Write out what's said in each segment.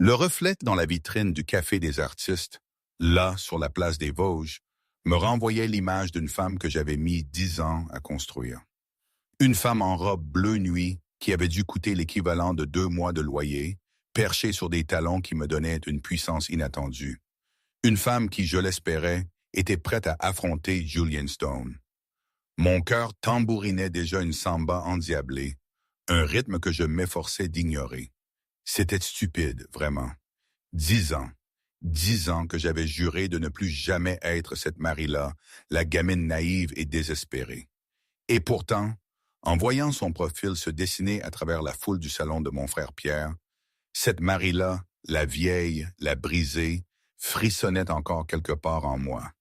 Le reflet dans la vitrine du Café des artistes, là, sur la place des Vosges, me renvoyait l'image d'une femme que j'avais mis 10 ans à construire. Une femme en robe bleu nuit qui avait dû coûter l'équivalent de 2 mois de loyer, perchée sur des talons qui me donnaient une puissance inattendue. Une femme qui, je l'espérais, était prête à affronter Julian Stone. Mon cœur tambourinait déjà une samba endiablée, un rythme que je m'efforçais d'ignorer. C'était stupide, vraiment. 10 ans. 10 ans que j'avais juré de ne plus jamais être cette Marie-là, la gamine naïve et désespérée. Et pourtant, en voyant son profil se dessiner à travers la foule du salon de mon frère Pierre, cette Marie-là, la vieille, la brisée, frissonnait encore quelque part en moi.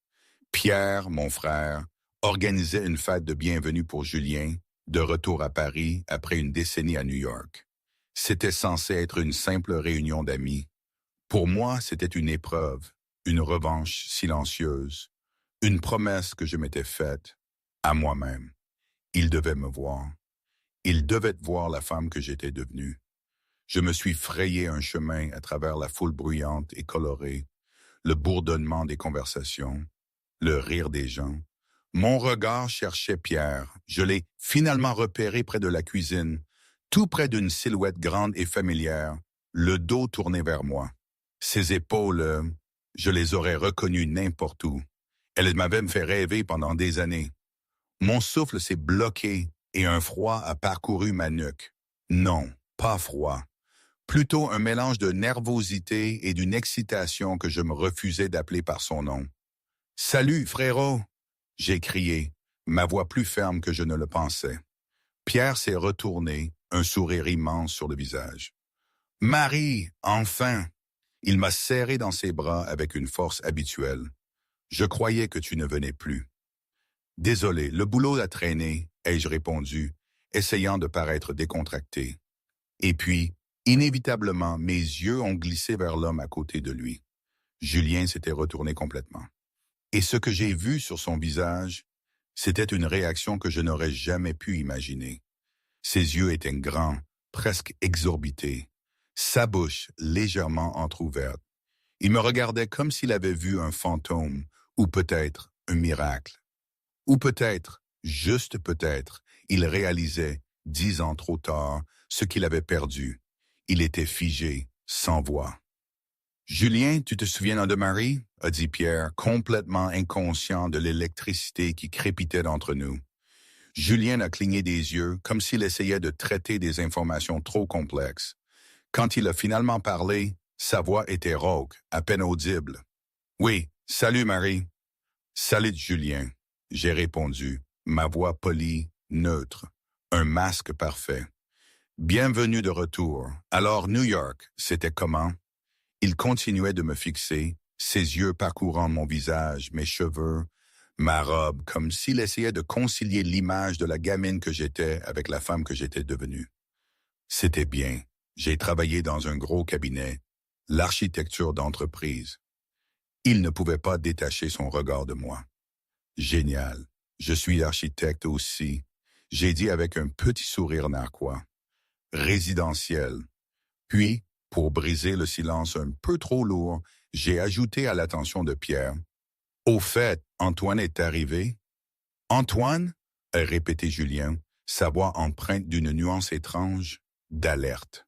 Pierre, mon frère, organisait une fête de bienvenue pour Julien, de retour à Paris après une décennie à New York. C'était censé être une simple réunion d'amis. Pour moi, c'était une épreuve, une revanche silencieuse, une promesse que je m'étais faite à moi-même. Il devait me voir. Il devait voir la femme que j'étais devenue. Je me suis frayé un chemin à travers la foule bruyante et colorée, le bourdonnement des conversations, le rire des gens. Mon regard cherchait Pierre. Je l'ai finalement repéré près de la cuisine, tout près d'une silhouette grande et familière, le dos tourné vers moi. Ses épaules, je les aurais reconnues n'importe où. Elles m'avaient fait rêver pendant des années. Mon souffle s'est bloqué et un froid a parcouru ma nuque. Non, pas froid. Plutôt un mélange de nervosité et d'une excitation que je me refusais d'appeler par son nom. « Salut, frérot !» j'ai crié, ma voix plus ferme que je ne le pensais. Pierre s'est retourné, un sourire immense sur le visage. « Marie, enfin !» Il m'a serré dans ses bras avec une force habituelle. « Je croyais que tu ne venais plus. »« Désolé, le boulot a traîné, » ai-je répondu, essayant de paraître décontracté. Et puis, inévitablement, mes yeux ont glissé vers l'homme à côté de lui. Julien s'était retourné complètement. Et ce que j'ai vu sur son visage, c'était une réaction que je n'aurais jamais pu imaginer. Ses yeux étaient grands, presque exorbités, sa bouche légèrement entr'ouverte. Il me regardait comme s'il avait vu un fantôme, ou peut-être un miracle. Ou peut-être, juste peut-être, il réalisait, 10 ans trop tard, ce qu'il avait perdu. Il était figé, sans voix. « Julien, tu te souviens de Marie ?» a dit Pierre, complètement inconscient de l'électricité qui crépitait d'entre nous. Julien a cligné des yeux, comme s'il essayait de traiter des informations trop complexes. Quand il a finalement parlé, sa voix était rauque, à peine audible. « Oui, salut Marie. »« Salut Julien. » J'ai répondu, ma voix polie, neutre, un masque parfait. « Bienvenue de retour. Alors New York, c'était comment ?» Il continuait de me fixer, ses yeux parcourant mon visage, mes cheveux, ma robe, comme s'il essayait de concilier l'image de la gamine que j'étais avec la femme que j'étais devenue. C'était bien. J'ai travaillé dans un gros cabinet, l'architecture d'entreprise. Il ne pouvait pas détacher son regard de moi. Génial. Je suis architecte aussi, j'ai dit avec un petit sourire narquois. Résidentiel. Puis, pour briser le silence un peu trop lourd, j'ai ajouté à l'attention de Pierre. « Au fait, Antoine est arrivé. »« Antoine ?» a répété Julien, sa voix empreinte d'une nuance étrange, d'alerte.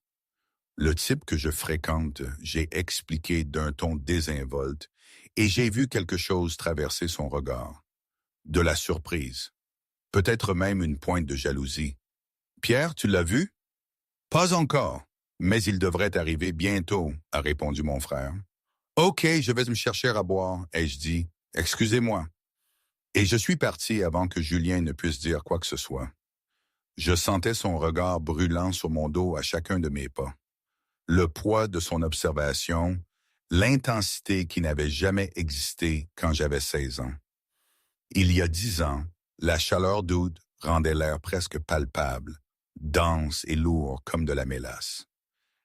Le type que je fréquente, j'ai expliqué d'un ton désinvolte, et j'ai vu quelque chose traverser son regard. De la surprise. Peut-être même une pointe de jalousie. « Pierre, tu l'as vu? »« Pas encore. Mais il devrait arriver bientôt, » a répondu mon frère. « OK, je vais me chercher à boire, » ai-je dit. « Excusez-moi. » Et je suis parti avant que Julien ne puisse dire quoi que ce soit. Je sentais son regard brûlant sur mon dos à chacun de mes pas. Le poids de son observation, l'intensité qui n'avait jamais existé quand j'avais 16 ans. Il y a 10 ans, la chaleur d'août rendait l'air presque palpable, dense et lourd comme de la mélasse.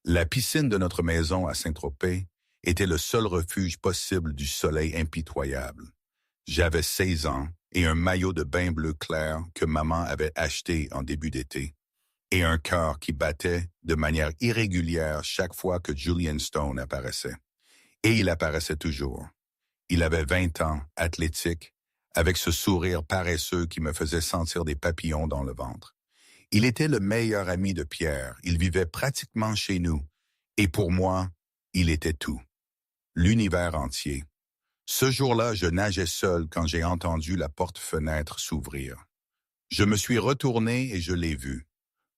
La piscine de notre maison à Saint-Tropez était le seul refuge possible du soleil impitoyable. J'avais 16 ans et un maillot de bain bleu clair que maman avait acheté en début d'été. et un cœur qui battait de manière irrégulière chaque fois que Julian Stone apparaissait. Et il apparaissait toujours. Il avait 20 ans, athlétique, avec ce sourire paresseux qui me faisait sentir des papillons dans le ventre. Il était le meilleur ami de Pierre, il vivait pratiquement chez nous, et pour moi, il était tout. L'univers entier. Ce jour-là, je nageais seul quand j'ai entendu la porte-fenêtre s'ouvrir. Je me suis retourné et je l'ai vu.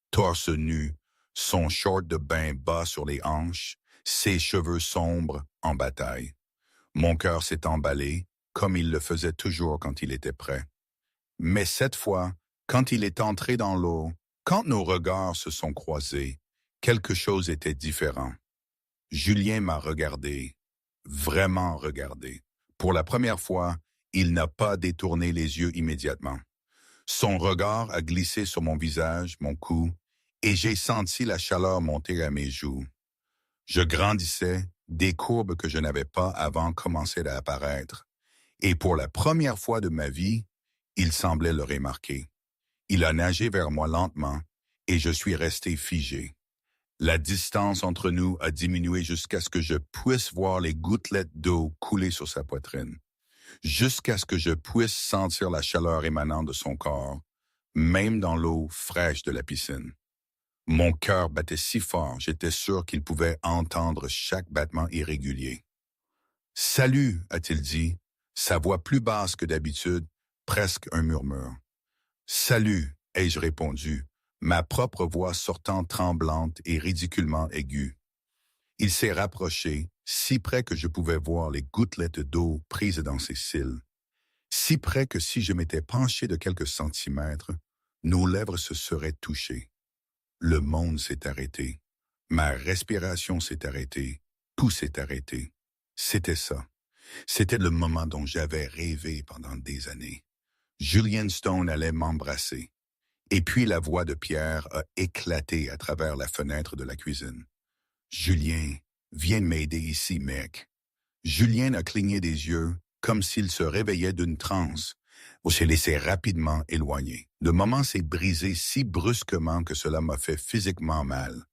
Torse nu, son short de bain bas sur les hanches, ses cheveux sombres en bataille. Mon cœur s'est emballé, comme il le faisait toujours quand il était prêt. Mais cette fois, quand il est entré dans l'eau, quand nos regards se sont croisés, quelque chose était différent. Julien m'a regardé, vraiment regardé. Pour la première fois, il n'a pas détourné les yeux immédiatement. Son regard a glissé sur mon visage, mon cou, et j'ai senti la chaleur monter à mes joues. Je grandissais, des courbes que je n'avais pas avant commençaient à apparaître, et pour la première fois de ma vie, il semblait le remarquer. Il a nagé vers moi lentement, et je suis resté figé. La distance entre nous a diminué jusqu'à ce que je puisse voir les gouttelettes d'eau couler sur sa poitrine, jusqu'à ce que je puisse sentir la chaleur émanant de son corps, même dans l'eau fraîche de la piscine. Mon cœur battait si fort, j'étais sûr qu'il pouvait entendre chaque battement irrégulier. « Salut » a-t-il dit, sa voix plus basse que d'habitude, presque un murmure. « Salut » ai-je répondu, ma propre voix sortant tremblante et ridiculement aiguë. Il s'est rapproché, si près que je pouvais voir les gouttelettes d'eau prises dans ses cils. Si près que si je m'étais penché de quelques centimètres, nos lèvres se seraient touchées. Le monde s'est arrêté. Ma respiration s'est arrêtée. Tout s'est arrêté. C'était ça. C'était le moment dont j'avais rêvé pendant des années. Julian Stone allait m'embrasser. Et puis la voix de Pierre a éclaté à travers la fenêtre de la cuisine. « Julien, viens m'aider ici, mec. » Julien a cligné des yeux, comme s'il se réveillait d'une transe. On s'est laissé rapidement éloigner. Le moment s'est brisé si brusquement que cela m'a fait physiquement mal.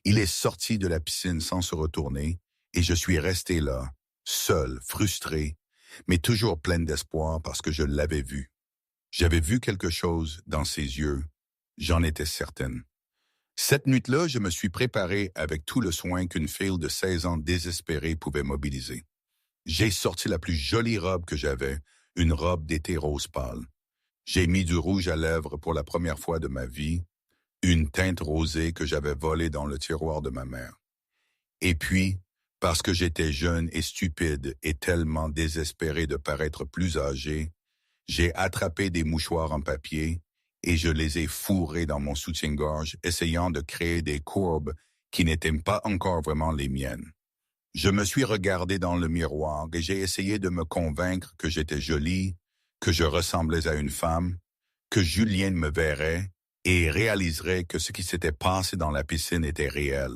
Il est sorti de la piscine sans se retourner, et je suis resté là, seul, frustré, mais toujours plein d'espoir parce que je l'avais vu. J'avais vu quelque chose dans ses yeux, j'en étais certaine. Cette nuit-là, je me suis préparé avec tout le soin qu'une fille de 16 ans désespérée pouvait mobiliser. J'ai sorti la plus jolie robe que j'avais, une robe d'été rose pâle. J'ai mis du rouge à lèvres pour la première fois de ma vie, une teinte rosée que j'avais volée dans le tiroir de ma mère. Et puis, parce que j'étais jeune et stupide et tellement désespéré de paraître plus âgé, j'ai attrapé des mouchoirs en papier et je les ai fourrés dans mon soutien-gorge, essayant de créer des courbes qui n'étaient pas encore vraiment les miennes. Je me suis regardé dans le miroir et j'ai essayé de me convaincre que j'étais jolie, que je ressemblais à une femme, que Julien me verrait et réaliserait que ce qui s'était passé dans la piscine était réel.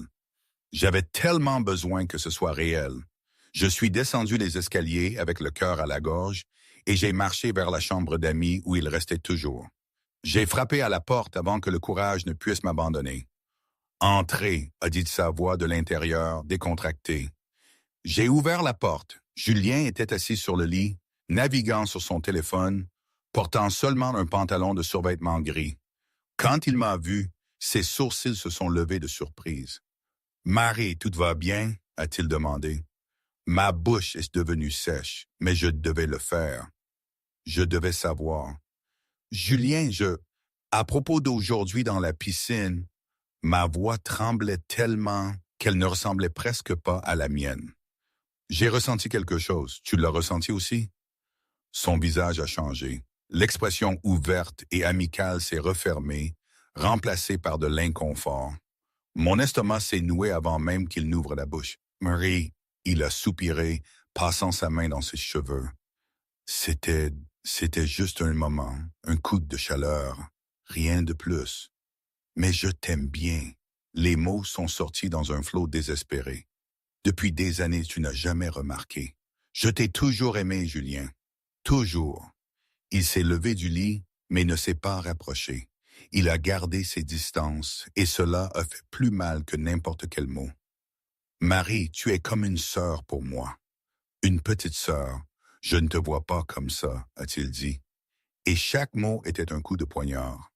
J'avais tellement besoin que ce soit réel. Je suis descendu les escaliers avec le cœur à la gorge et j'ai marché vers la chambre d'amis où il restait toujours. J'ai frappé à la porte avant que le courage ne puisse m'abandonner. « Entrez » a dit sa voix de l'intérieur, décontractée. J'ai ouvert la porte. Julien était assis sur le lit, naviguant sur son téléphone, portant seulement un pantalon de survêtement gris. Quand il m'a vu, ses sourcils se sont levés de surprise. « Marie, tout va bien ?» a-t-il demandé. Ma bouche est devenue sèche, mais je devais le faire. Je devais savoir. Julien, à propos d'aujourd'hui dans la piscine, ma voix tremblait tellement qu'elle ne ressemblait presque pas à la mienne. J'ai ressenti quelque chose. Tu l'as ressenti aussi? Son visage a changé. L'expression ouverte et amicale s'est refermée, remplacée par de l'inconfort. Mon estomac s'est noué avant même qu'il n'ouvre la bouche. Marie, il a soupiré, passant sa main dans ses cheveux. C'était juste un moment, un coup de chaleur, rien de plus. Mais je t'aime bien. Les mots sont sortis dans un flot désespéré. Depuis des années, tu n'as jamais remarqué. Je t'ai toujours aimé, Julien. Toujours. Il s'est levé du lit, mais ne s'est pas rapproché. Il a gardé ses distances, et cela a fait plus mal que n'importe quel mot. Marie, tu es comme une sœur pour moi. Une petite sœur. Je ne te vois pas comme ça, a-t-il dit. Et chaque mot était un coup de poignard.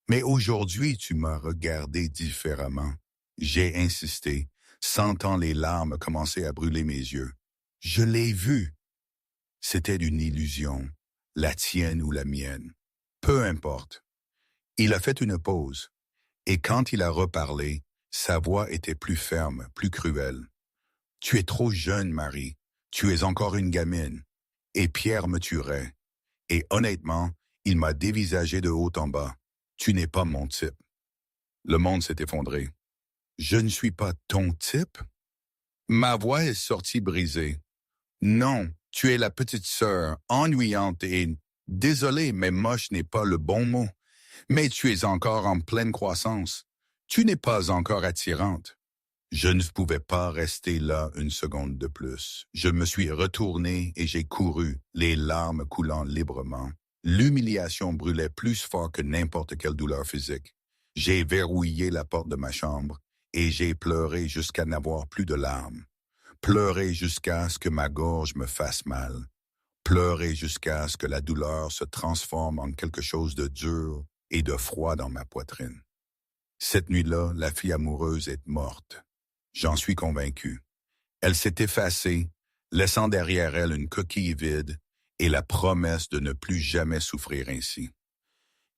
Mais aujourd'hui, tu m'as regardé différemment. J'ai insisté, sentant les larmes commencer à brûler mes yeux. Je l'ai vu. C'était une illusion, la tienne ou la mienne. Peu importe. Il a fait une pause, et quand il a reparlé, sa voix était plus ferme, plus cruelle. Tu es trop jeune, Marie. Tu es encore une gamine. Et Pierre me tuerait. Et honnêtement, il m'a dévisagé de haut en bas. Tu n'es pas mon type. Le monde s'est effondré. Je ne suis pas ton type? Ma voix est sortie brisée. Non, tu es la petite sœur, ennuyante et... Désolé, mais moche n'est pas le bon mot. Mais tu es encore en pleine croissance. Tu n'es pas encore attirante. Je ne pouvais pas rester là une seconde de plus. Je me suis retourné et j'ai couru, les larmes coulant librement. L'humiliation brûlait plus fort que n'importe quelle douleur physique. J'ai verrouillé la porte de ma chambre et j'ai pleuré jusqu'à n'avoir plus de larmes. Pleuré jusqu'à ce que ma gorge me fasse mal. Pleuré jusqu'à ce que la douleur se transforme en quelque chose de dur et de froid dans ma poitrine. Cette nuit-là, la fille amoureuse est morte. J'en suis convaincu. Elle s'est effacée, laissant derrière elle une coquille vide et la promesse de ne plus jamais souffrir ainsi.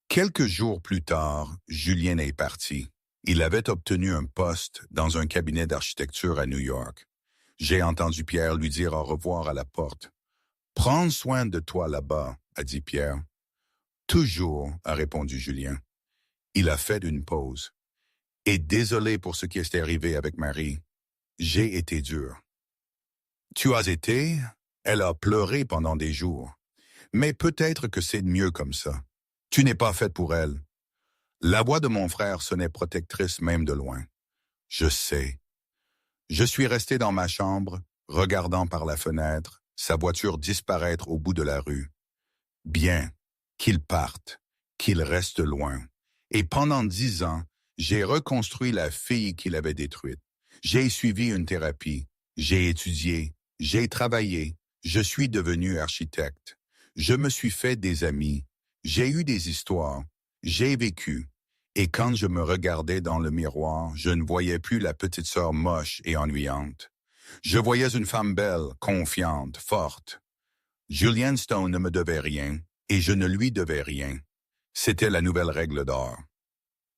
Quelques jours plus tard, Julien est parti. Il avait obtenu un poste dans un cabinet d'architecture à New York. J'ai entendu Pierre lui dire au revoir à la porte. « Prends soin de toi là-bas », a dit Pierre. « Toujours », a répondu Julien. Il a fait une pause. « Et désolé pour ce qui est arrivé avec Marie. J'ai été dur. » « Tu as été? » Elle a pleuré pendant des jours. « Mais peut-être que c'est mieux comme ça. Tu n'es pas faite pour elle. » La voix de mon frère sonnait protectrice même de loin. « Je sais. » Je suis resté dans ma chambre, regardant par la fenêtre, sa voiture disparaître au bout de la rue. Bien, qu'il parte, qu'il reste loin. Et pendant 10 ans, j'ai reconstruit la fille qu'il avait détruite. J'ai suivi une thérapie, j'ai étudié, j'ai travaillé, je suis devenu architecte. Je me suis fait des amis, j'ai eu des histoires, j'ai vécu. Et quand je me regardais dans le miroir, je ne voyais plus la petite sœur moche et ennuyante. Je voyais une femme belle, confiante, forte. Julian Stone ne me devait rien, et je ne lui devais rien. C'était la nouvelle règle d'or.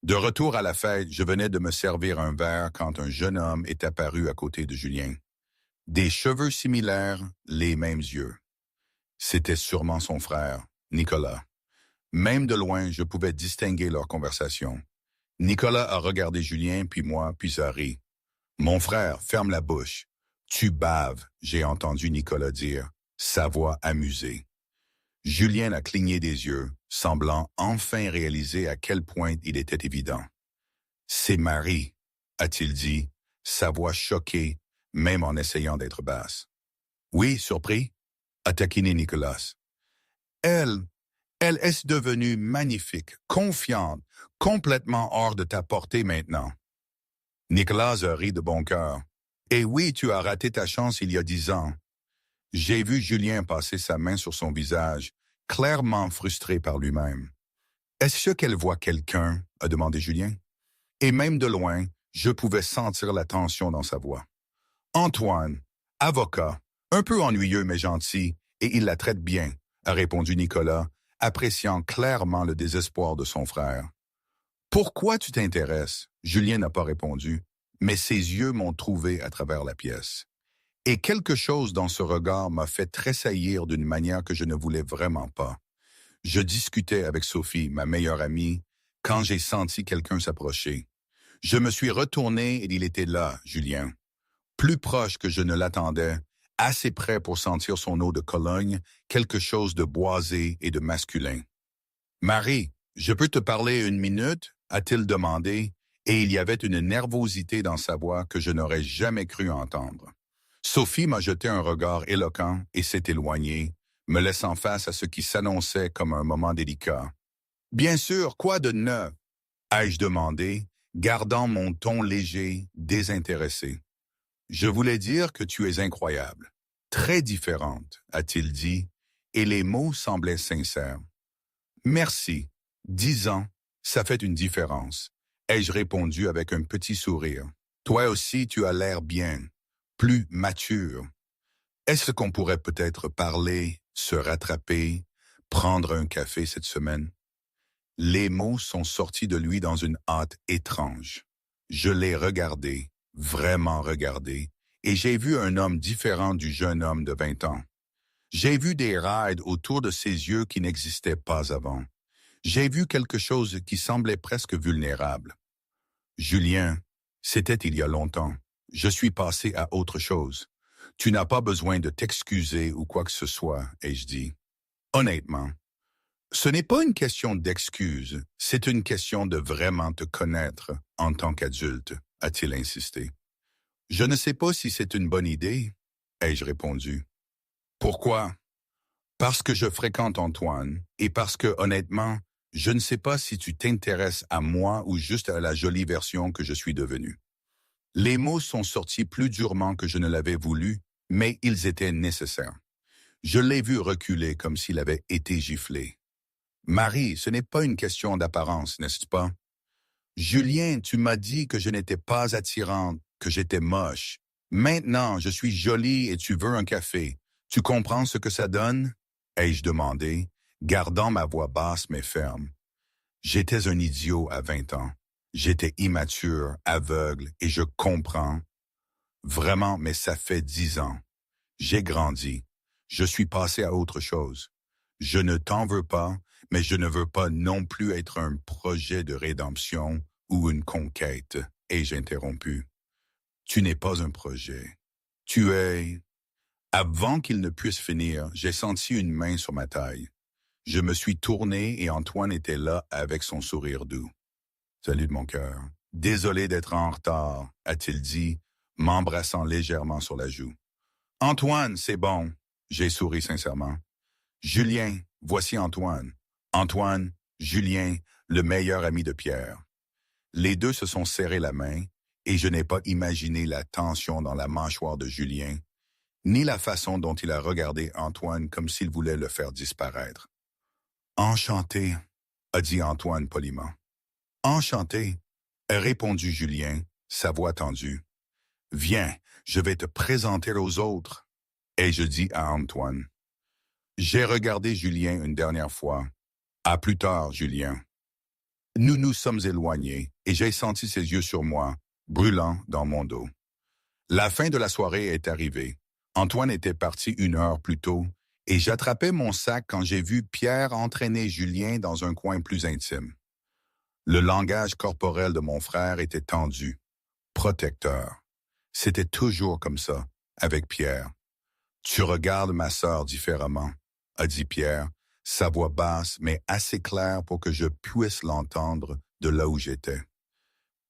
De retour à la fête, je venais de me servir un verre quand un jeune homme est apparu à côté de Julien. Des cheveux similaires, les mêmes yeux. C'était sûrement son frère, Nicolas. Même de loin, je pouvais distinguer leur conversation. Nicolas a regardé Julien, puis moi, puis a ri. « Mon frère, ferme la bouche. Tu baves », j'ai entendu Nicolas dire, sa voix amusée. Julien a cligné des yeux, semblant enfin réaliser à quel point il était évident. « C'est Marie », a-t-il dit, sa voix choquée, même en essayant d'être basse. « Oui, surpris ?» a taquiné Nicolas. « Elle est devenue magnifique, confiante, complètement hors de ta portée maintenant. » Nicolas a ri de bon cœur. « Et oui, tu as raté ta chance il y a 10 ans. » J'ai vu Julien passer sa main sur son visage, clairement frustré par lui-même. « Est-ce qu'elle voit quelqu'un ?» a demandé Julien. Et même de loin, je pouvais sentir la tension dans sa voix. « Antoine, avocat, un peu ennuyeux mais gentil, et il la traite bien, » a répondu Nicolas, appréciant clairement le désespoir de son frère. « Pourquoi tu t'intéresses ?» Julien n'a pas répondu, mais ses yeux m'ont trouvé à travers la pièce. Et quelque chose dans ce regard m'a fait tressaillir d'une manière que je ne voulais vraiment pas. Je discutais avec Sophie, ma meilleure amie, quand j'ai senti quelqu'un s'approcher. Je me suis retourné et il était là, Julien. Plus proche que je ne l'attendais, assez près pour sentir son eau de Cologne, quelque chose de boisé et de masculin. « Marie, je peux te parler 1 minute ?» a-t-il demandé, et il y avait une nervosité dans sa voix que je n'aurais jamais cru entendre. Sophie m'a jeté un regard éloquent et s'est éloignée, me laissant face à ce qui s'annonçait comme un moment délicat. Bien sûr, quoi de neuf? Ai-je demandé, gardant mon ton léger, désintéressé. Je voulais dire que tu es incroyable. Très différente, a-t-il dit, et les mots semblaient sincères. Merci. 10 ans, ça fait une différence, ai-je répondu avec un petit sourire. Toi aussi, tu as l'air bien, plus mature. Est-ce qu'on pourrait peut-être parler, se rattraper, prendre un café cette semaine? Les mots sont sortis de lui dans une hâte étrange. Je l'ai regardé, vraiment regardé, et j'ai vu un homme différent du jeune homme de 20 ans. J'ai vu des rides autour de ses yeux qui n'existaient pas avant. J'ai vu quelque chose qui semblait presque vulnérable. Julien, c'était il y a longtemps. Je suis passé à autre chose. Tu n'as pas besoin de t'excuser ou quoi que ce soit, ai-je dit. Honnêtement, ce n'est pas une question d'excuse, c'est une question de vraiment te connaître en tant qu'adulte, a-t-il insisté. Je ne sais pas si c'est une bonne idée, ai-je répondu. Pourquoi? Parce que je fréquente Antoine et parce que, honnêtement, je ne sais pas si tu t'intéresses à moi ou juste à la jolie version que je suis devenue. Les mots sont sortis plus durement que je ne l'avais voulu, mais ils étaient nécessaires. Je l'ai vu reculer comme s'il avait été giflé. Marie, ce n'est pas une question d'apparence, n'est-ce pas? Julien, tu m'as dit que je n'étais pas attirante, que j'étais moche. Maintenant, je suis jolie et tu veux un café. Tu comprends ce que ça donne? Ai-je demandé, gardant ma voix basse mais ferme. J'étais un idiot à 20 ans. J'étais immature, aveugle, et je comprends. Vraiment, mais ça fait 10 ans. J'ai grandi. Je suis passé à autre chose. Je ne t'en veux pas, mais je ne veux pas non plus être un projet de rédemption ou une conquête, ai-je interrompu. Tu n'es pas un projet. Tu es... Avant qu'il ne puisse finir, j'ai senti une main sur ma taille. Je me suis tourné et Antoine était là avec son sourire doux. Salut de mon cœur. Désolé d'être en retard, a-t-il dit, m'embrassant légèrement sur la joue. Antoine, c'est bon. J'ai souri sincèrement. Julien, voici Antoine. Antoine, Julien, le meilleur ami de Pierre. Les deux se sont serrés la main et je n'ai pas imaginé la tension dans la mâchoire de Julien, ni la façon dont il a regardé Antoine comme s'il voulait le faire disparaître. Enchanté, a dit Antoine poliment. Enchanté, a répondu Julien, sa voix tendue. Viens, je vais te présenter aux autres, ai-je dit à Antoine. J'ai regardé Julien une dernière fois. À plus tard, Julien. Nous nous sommes éloignés et j'ai senti ses yeux sur moi, brûlant dans mon dos. La fin de la soirée est arrivée. Antoine était parti 1 heure plus tôt et j'attrapais mon sac quand j'ai vu Pierre entraîner Julien dans un coin plus intime. Le langage corporel de mon frère était tendu, protecteur. C'était toujours comme ça, avec Pierre. Tu regardes ma sœur différemment, a dit Pierre, sa voix basse mais assez claire pour que je puisse l'entendre de là où j'étais.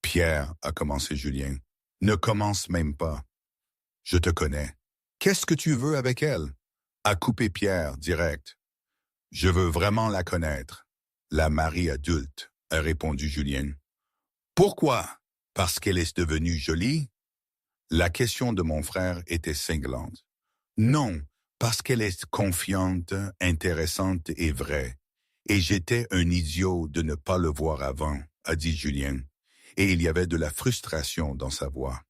Pierre, a commencé Julien, ne commence même pas. Je te connais. Qu'est-ce que tu veux avec elle? A coupé Pierre, direct. Je veux vraiment la connaître. La Marie adulte, a répondu Julien. Pourquoi? Parce qu'elle est devenue jolie? La question de mon frère était cinglante. Non, parce qu'elle est confiante, intéressante et vraie. Et j'étais un idiot de ne pas le voir avant, a dit Julien. Et il y avait de la frustration dans sa voix.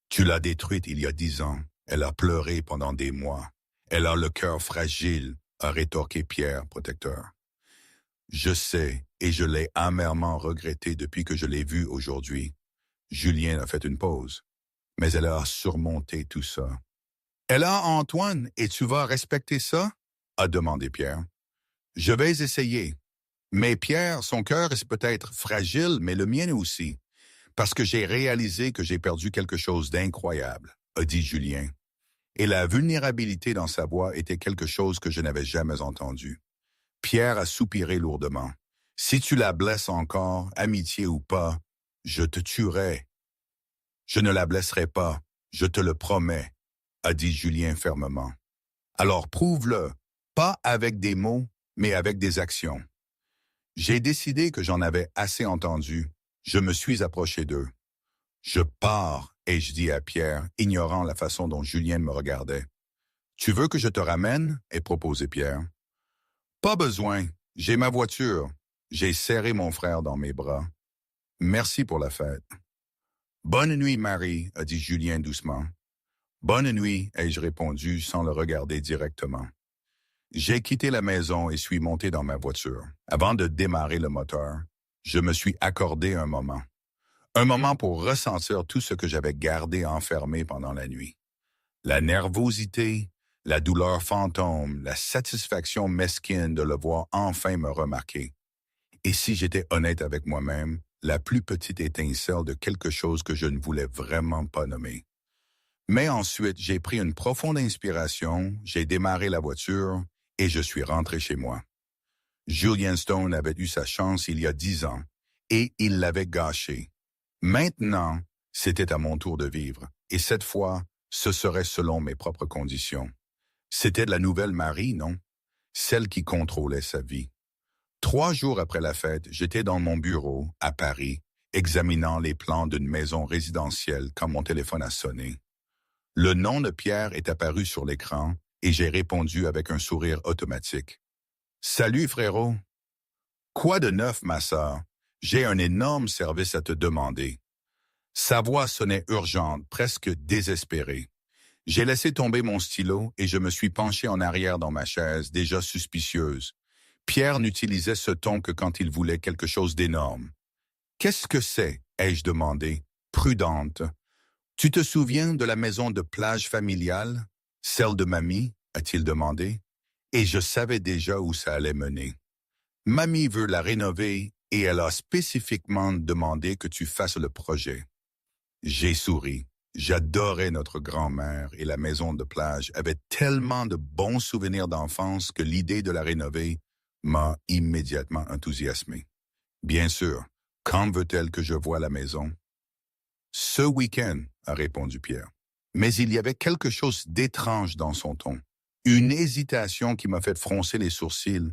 Tu l'as détruite il y a 10 ans. Elle a pleuré pendant des mois. Elle a le cœur fragile, a rétorqué Pierre, protecteur. Je sais, et je l'ai amèrement regretté depuis que je l'ai vue aujourd'hui. Julien a fait une pause, mais elle a surmonté tout ça. Elle a Antoine, et tu vas respecter ça? A demandé Pierre. Je vais essayer. Mais Pierre, son cœur est peut-être fragile, mais le mien aussi. Parce que j'ai réalisé que j'ai perdu quelque chose d'incroyable, a dit Julien. Et la vulnérabilité dans sa voix était quelque chose que je n'avais jamais entendu. Pierre a soupiré lourdement. Si tu la blesses encore, amitié ou pas, je te tuerai. Je ne la blesserai pas, je te le promets, a dit Julien fermement. Alors prouve-le, pas avec des mots, mais avec des actions. J'ai décidé que j'en avais assez entendu. Je me suis approché d'eux. Je pars, ai-je dit à Pierre, ignorant la façon dont Julien me regardait. Tu veux que je te ramène? Ai proposé Pierre. Pas besoin. J'ai ma voiture. J'ai serré mon frère dans mes bras. Merci pour la fête. Bonne nuit, Marie, a dit Julien doucement. Bonne nuit, ai-je répondu sans le regarder directement. J'ai quitté la maison et suis monté dans ma voiture. Avant de démarrer le moteur, je me suis accordé un moment. Un moment pour ressentir tout ce que j'avais gardé enfermé pendant la nuit. La nervosité, la douleur fantôme, la satisfaction mesquine de le voir enfin me remarquer. Et si j'étais honnête avec moi-même, la plus petite étincelle de quelque chose que je ne voulais vraiment pas nommer. Mais ensuite, j'ai pris une profonde inspiration, j'ai démarré la voiture et je suis rentré chez moi. Julien Stone avait eu sa chance il y a 10 ans et il l'avait gâchée. Maintenant, c'était à mon tour de vivre et cette fois, ce serait selon mes propres conditions. C'était la nouvelle Marie, non? Celle qui contrôlait sa vie. 3 jours après la fête, j'étais dans mon bureau, à Paris, examinant les plans d'une maison résidentielle quand mon téléphone a sonné. Le nom de Pierre est apparu sur l'écran et j'ai répondu avec un sourire automatique. « Salut, frérot. »« Quoi de neuf, ma sœur? J'ai un énorme service à te demander. » Sa voix sonnait urgente, presque désespérée. J'ai laissé tomber mon stylo et je me suis penché en arrière dans ma chaise, déjà suspicieuse. Pierre n'utilisait ce ton que quand il voulait quelque chose d'énorme. « Qu'est-ce que c'est? » ai-je demandé, prudente. « Tu te souviens de la maison de plage familiale? Celle de mamie? » a-t-il demandé. Et je savais déjà où ça allait mener. Mamie veut la rénover et elle a spécifiquement demandé que tu fasses le projet. J'ai souri. J'adorais notre grand-mère et la maison de plage avait tellement de bons souvenirs d'enfance que l'idée de la rénover m'a immédiatement enthousiasmé. Bien sûr, quand veut-elle que je voie la maison? Ce week-end, a répondu Pierre. Mais il y avait quelque chose d'étrange dans son ton. Une hésitation qui m'a fait froncer les sourcils.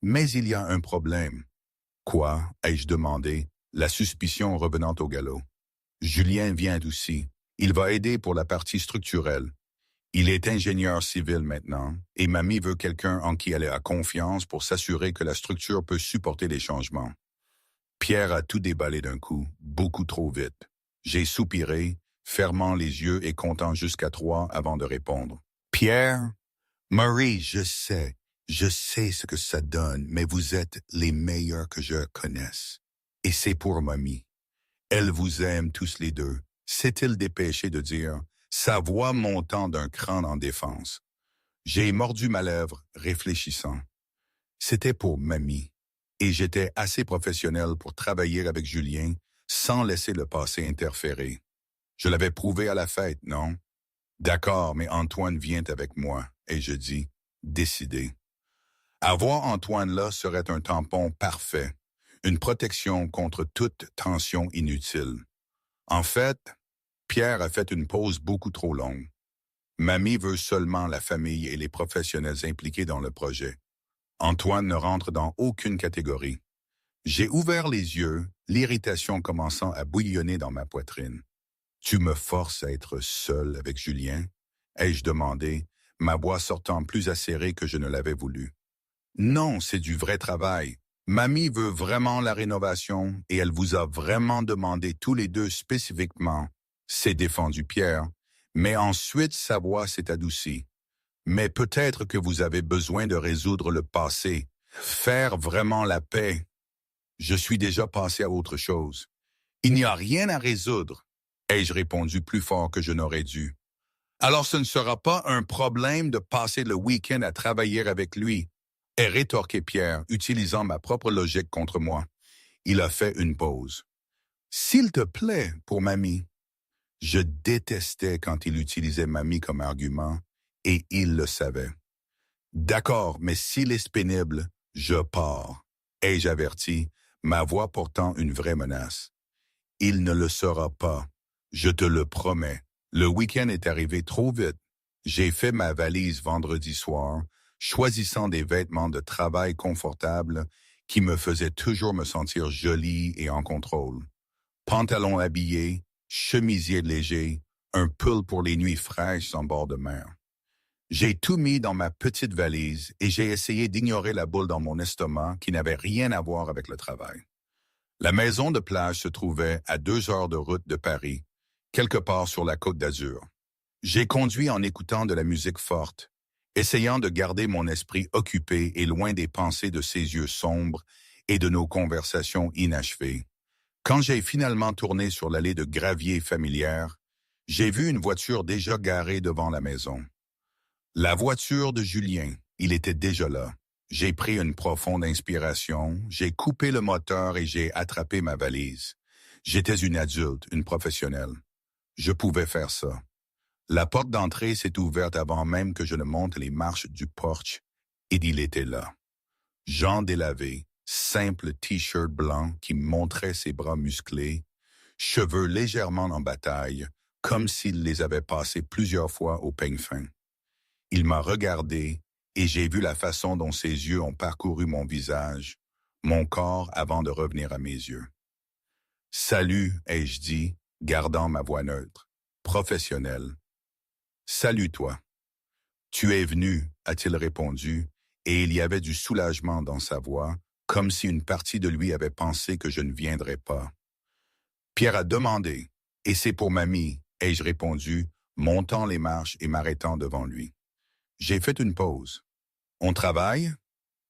Mais il y a un problème. Quoi? Ai-je demandé, la suspicion revenant au galop. Julien vient d'aussi. Il va aider pour la partie structurelle. Il est ingénieur civil maintenant, et mamie veut quelqu'un en qui elle a confiance pour s'assurer que la structure peut supporter les changements. Pierre a tout déballé d'un coup, beaucoup trop vite. J'ai soupiré, fermant les yeux et comptant jusqu'à 3 avant de répondre. Pierre, Marie, je sais ce que ça donne, mais vous êtes les meilleurs que je connaisse. Et c'est pour mamie. Elle vous aime tous les deux. S'est-il dépêché de dire, sa voix montant d'un cran en défense. J'ai mordu ma lèvre, réfléchissant. C'était pour mamie. Et j'étais assez professionnel pour travailler avec Julien sans laisser le passé interférer. Je l'avais prouvé à la fête, non? D'accord, mais Antoine vient avec moi, et je dis, décidé. Avoir Antoine là serait un tampon parfait, une protection contre toute tension inutile. En fait, Pierre a fait une pause beaucoup trop longue. Mamie veut seulement la famille et les professionnels impliqués dans le projet. Antoine ne rentre dans aucune catégorie. J'ai ouvert les yeux, l'irritation commençant à bouillonner dans ma poitrine. Tu me forces à être seul avec Julien? Ai-je demandé, ma voix sortant plus acérée que je ne l'avais voulu. Non, c'est du vrai travail. Mamie veut vraiment la rénovation et elle vous a vraiment demandé tous les deux spécifiquement. C'est défendu Pierre, mais ensuite sa voix s'est adoucie. Mais peut-être que vous avez besoin de résoudre le passé, faire vraiment la paix. Je suis déjà passé à autre chose. Il n'y a rien à résoudre, ai-je répondu plus fort que je n'aurais dû. Alors ce ne sera pas un problème de passer le week-end à travailler avec lui, ai rétorqué Pierre, utilisant ma propre logique contre moi. Il a fait une pause. S'il te plaît, pour mamie. Je détestais quand il utilisait mamie comme argument, et il le savait. D'accord, mais s'il est pénible, je pars, ai-je averti, ma voix portant une vraie menace. Il ne le sera pas, je te le promets. Le week-end est arrivé trop vite. J'ai fait ma valise vendredi soir, choisissant des vêtements de travail confortables qui me faisait toujours me sentir jolie et en contrôle. Pantalon habillé, chemisier léger, un pull pour les nuits fraîches en bord de mer. J'ai tout mis dans ma petite valise et j'ai essayé d'ignorer la boule dans mon estomac qui n'avait rien à voir avec le travail. La maison de plage se trouvait à 2 heures de route de Paris, quelque part sur la Côte d'Azur. J'ai conduit en écoutant de la musique forte, essayant de garder mon esprit occupé et loin des pensées de ses yeux sombres et de nos conversations inachevées. Quand j'ai finalement tourné sur l'allée de gravier familière, j'ai vu une voiture déjà garée devant la maison. La voiture de Julien, il était déjà là. J'ai pris une profonde inspiration, j'ai coupé le moteur et j'ai attrapé ma valise. J'étais une adulte, une professionnelle. Je pouvais faire ça. La porte d'entrée s'est ouverte avant même que je ne monte les marches du porche et il était là. Jean délavé, simple t-shirt blanc qui montrait ses bras musclés, cheveux légèrement en bataille, comme s'il les avait passés plusieurs fois au peigne fin. Il m'a regardé et j'ai vu la façon dont ses yeux ont parcouru mon visage, mon corps avant de revenir à mes yeux. « Salut », ai-je dit, gardant ma voix neutre, professionnelle. « Salut toi. »« Tu es venu », a-t-il répondu, et il y avait du soulagement dans sa voix, comme si une partie de lui avait pensé que je ne viendrais pas. « Pierre a demandé, et c'est pour mamie », ai-je répondu, montant les marches et m'arrêtant devant lui. J'ai fait une pause. « On travaille? »«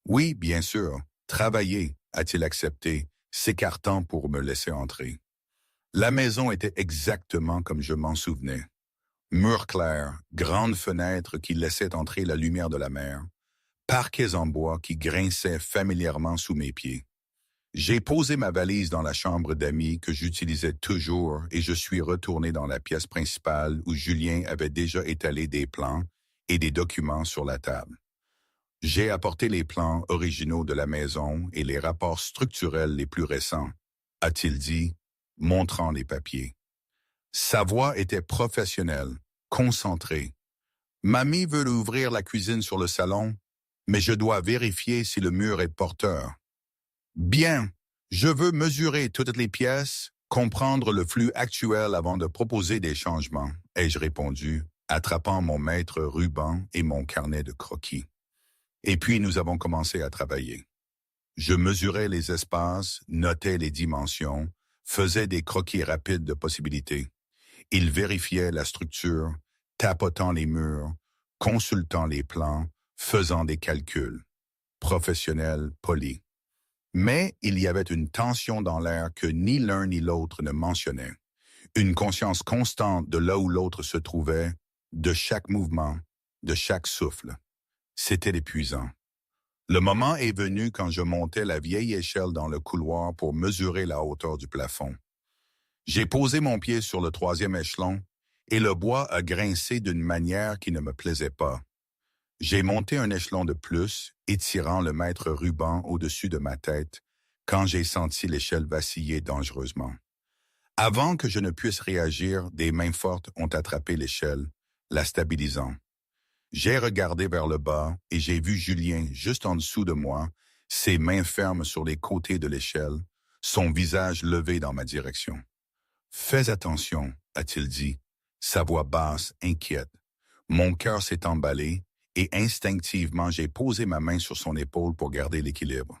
Oui, bien sûr. Travailler, » a-t-il accepté, s'écartant pour me laisser entrer. La maison était exactement comme je m'en souvenais. Mur clair, grande fenêtre qui laissait entrer la lumière de la mer, parquets en bois qui grinçaient familièrement sous mes pieds. J'ai posé ma valise dans la chambre d'amis que j'utilisais toujours et je suis retourné dans la pièce principale où Julien avait déjà étalé des plans et des documents sur la table. J'ai apporté les plans originaux de la maison et les rapports structurels les plus récents, a-t-il dit, montrant les papiers. Sa voix était professionnelle, concentrée. Mamie veut ouvrir la cuisine sur le salon, mais je dois vérifier si le mur est porteur. Bien, je veux mesurer toutes les pièces, comprendre le flux actuel avant de proposer des changements, ai-je répondu, attrapant mon maître ruban et mon carnet de croquis. Et puis nous avons commencé à travailler. Je mesurais les espaces, notais les dimensions, faisais des croquis rapides de possibilités. Il vérifiait la structure, tapotant les murs, consultant les plans, faisant des calculs. Professionnel, poli. Mais il y avait une tension dans l'air que ni l'un ni l'autre ne mentionnait. Une conscience constante de là où l'autre se trouvait, de chaque mouvement, de chaque souffle. C'était épuisant. Le moment est venu quand je montais la vieille échelle dans le couloir pour mesurer la hauteur du plafond. J'ai posé mon pied sur le 3e échelon et le bois a grincé d'une manière qui ne me plaisait pas. J'ai monté un échelon de plus, étirant le maître ruban au-dessus de ma tête, quand j'ai senti l'échelle vaciller dangereusement. Avant que je ne puisse réagir, des mains fortes ont attrapé l'échelle, la stabilisant. J'ai regardé vers le bas et j'ai vu Julien juste en dessous de moi, ses mains fermes sur les côtés de l'échelle, son visage levé dans ma direction. « Fais attention », a-t-il dit, sa voix basse, inquiète. Mon cœur s'est emballé et instinctivement j'ai posé ma main sur son épaule pour garder l'équilibre.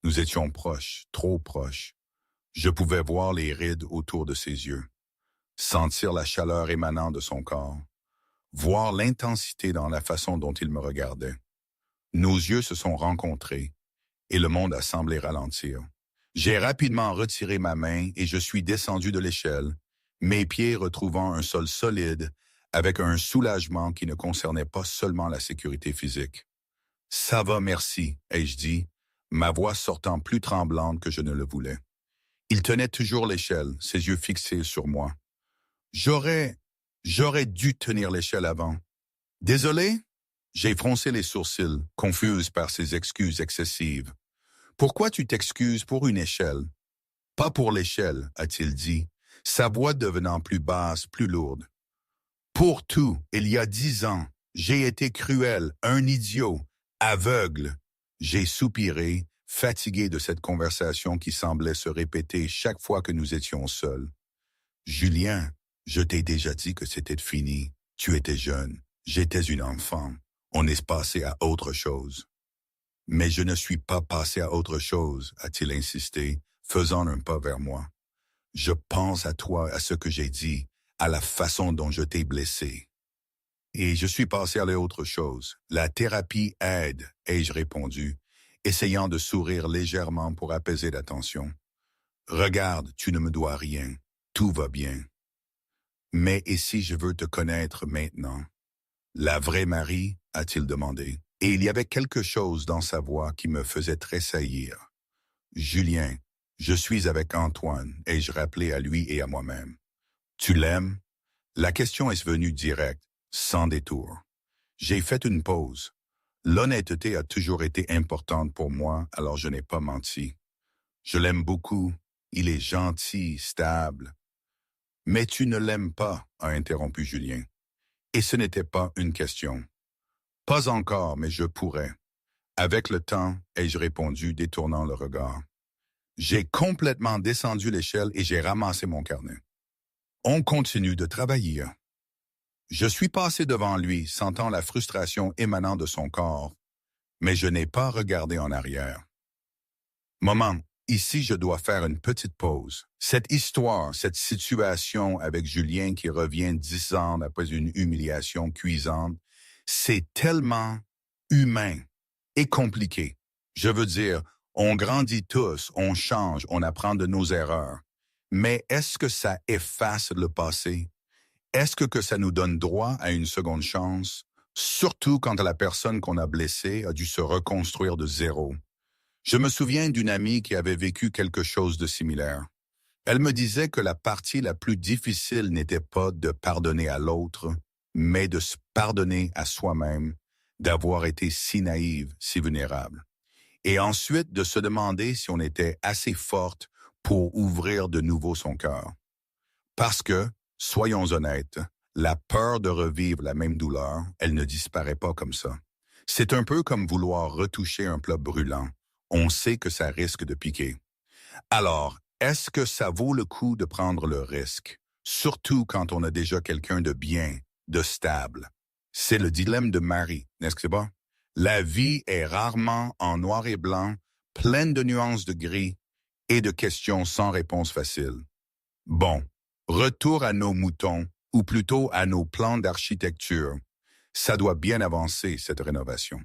Nous étions proches, trop proches. Je pouvais voir les rides autour de ses yeux, sentir la chaleur émanant de son corps, voir l'intensité dans la façon dont il me regardait. Nos yeux se sont rencontrés et le monde a semblé ralentir. J'ai rapidement retiré ma main et je suis descendu de l'échelle, mes pieds retrouvant un sol solide avec un soulagement qui ne concernait pas seulement la sécurité physique. « Ça va, merci », ai-je dit, ma voix sortant plus tremblante que je ne le voulais. Il tenait toujours l'échelle, ses yeux fixés sur moi. J'aurais dû tenir l'échelle avant. Désolé? J'ai froncé les sourcils, confuse par ses excuses excessives. Pourquoi tu t'excuses pour une échelle? Pas pour l'échelle, a-t-il dit, sa voix devenant plus basse, plus lourde. Pour tout, il y a 10 ans, j'ai été cruel, un idiot, aveugle. J'ai soupiré, fatigué de cette conversation qui semblait se répéter chaque fois que nous étions seuls. Julien, je t'ai déjà dit que c'était fini. Tu étais jeune, j'étais une enfant. On est passé à autre chose. Mais je ne suis pas passé à autre chose, a-t-il insisté, faisant un pas vers moi. Je pense à toi, à ce que j'ai dit, à la façon dont je t'ai blessé. Et je suis passé à l'autre chose. La thérapie aide, ai-je répondu, essayant de sourire légèrement pour apaiser la tension. Regarde, tu ne me dois rien. Tout va bien. Mais et si je veux te connaître maintenant? La vraie Marie, a-t-il demandé. Et il y avait quelque chose dans sa voix qui me faisait tressaillir. Julien, je suis avec Antoine, ai-je rappelé à lui et à moi-même. Tu l'aimes? La question est venue directe, sans détour. J'ai fait une pause. L'honnêteté a toujours été importante pour moi, alors je n'ai pas menti. Je l'aime beaucoup. Il est gentil, stable. Mais tu ne l'aimes pas, a interrompu Julien. Et ce n'était pas une question. Pas encore, mais je pourrais. Avec le temps, ai-je répondu, détournant le regard. J'ai complètement descendu l'échelle et j'ai ramassé mon carnet. On continue de travailler. Je suis passé devant lui, sentant la frustration émanant de son corps, mais je n'ai pas regardé en arrière. Maman, ici je dois faire une petite pause. Cette histoire, cette situation avec Julien qui revient 10 ans après une humiliation cuisante, c'est tellement humain et compliqué. Je veux dire, on grandit tous, on change, on apprend de nos erreurs. Mais est-ce que ça efface le passé? Est-ce que ça nous donne droit à une seconde chance? Surtout quand la personne qu'on a blessée a dû se reconstruire de zéro. Je me souviens d'une amie qui avait vécu quelque chose de similaire. Elle me disait que la partie la plus difficile n'était pas de pardonner à l'autre, mais de se pardonner à soi-même, d'avoir été si naïve, si vulnérable. Et ensuite de se demander si on était assez forte pour ouvrir de nouveau son cœur. Parce que, soyons honnêtes, la peur de revivre la même douleur, elle ne disparaît pas comme ça. C'est un peu comme vouloir retoucher un plat brûlant. On sait que ça risque de piquer. Alors, est-ce que ça vaut le coup de prendre le risque, surtout quand on a déjà quelqu'un de bien, de stable? C'est le dilemme de Marie, n'est-ce pas? La vie est rarement en noir et blanc, pleine de nuances de gris et de questions sans réponse facile. Bon, retour à nos moutons, ou plutôt à nos plans d'architecture. Ça doit bien avancer, cette rénovation.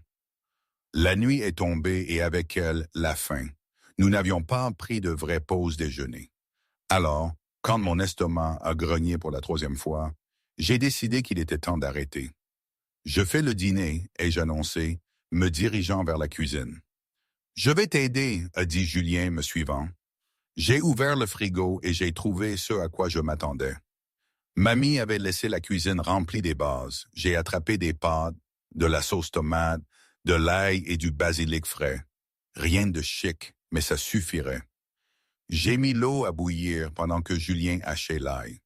La nuit est tombée et avec elle, la faim. Nous n'avions pas pris de vraie pause déjeuner. Alors, quand mon estomac a grogné pour la 3e fois, j'ai décidé qu'il était temps d'arrêter. Je fais le dîner, ai-je annoncé, me dirigeant vers la cuisine. « Je vais t'aider, a dit Julien me suivant. J'ai ouvert le frigo et j'ai trouvé ce à quoi je m'attendais. Mamie avait laissé la cuisine remplie des bases. J'ai attrapé des pâtes, de la sauce tomate, de l'ail et du basilic frais. Rien de chic, mais ça suffirait. J'ai mis l'eau à bouillir pendant que Julien hachait l'ail.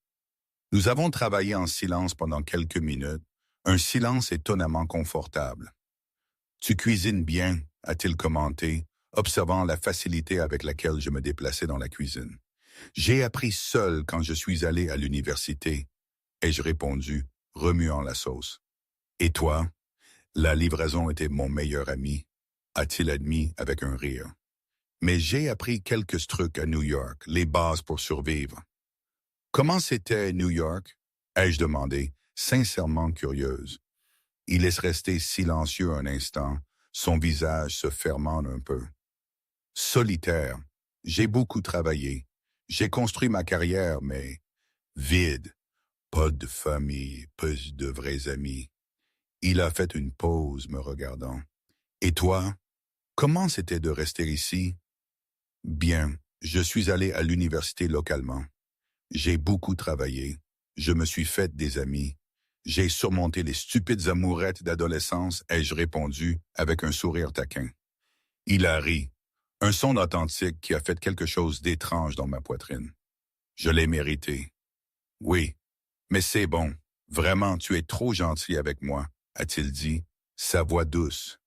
Nous avons travaillé en silence pendant quelques minutes, un silence étonnamment confortable. « Tu cuisines bien », a-t-il commenté, observant la facilité avec laquelle je me déplaçais dans la cuisine. « J'ai appris seul quand je suis allé à l'université, » ai-je répondu, remuant la sauce. « Et toi? La livraison était mon meilleur ami, » a-t-il admis avec un rire. « Mais j'ai appris quelques trucs à New York, les bases pour survivre. » « Comment c'était New York? » ai-je demandé, sincèrement curieuse. Il laisse rester silencieux un instant, son visage se fermant un peu. « Solitaire. J'ai beaucoup travaillé. J'ai construit ma carrière, mais vide. Pas de famille, pas de vrais amis. » Il a fait une pause, me regardant. « Et toi? Comment c'était de rester ici? » « Bien, je suis allé à l'université localement. J'ai beaucoup travaillé. Je me suis fait des amis. J'ai surmonté les stupides amourettes d'adolescence, ai-je répondu avec un sourire taquin. Il a ri, un son authentique qui a fait quelque chose d'étrange dans ma poitrine. Je l'ai mérité. Oui, mais c'est bon. Vraiment, tu es trop gentil avec moi, a-t-il dit, sa voix douce.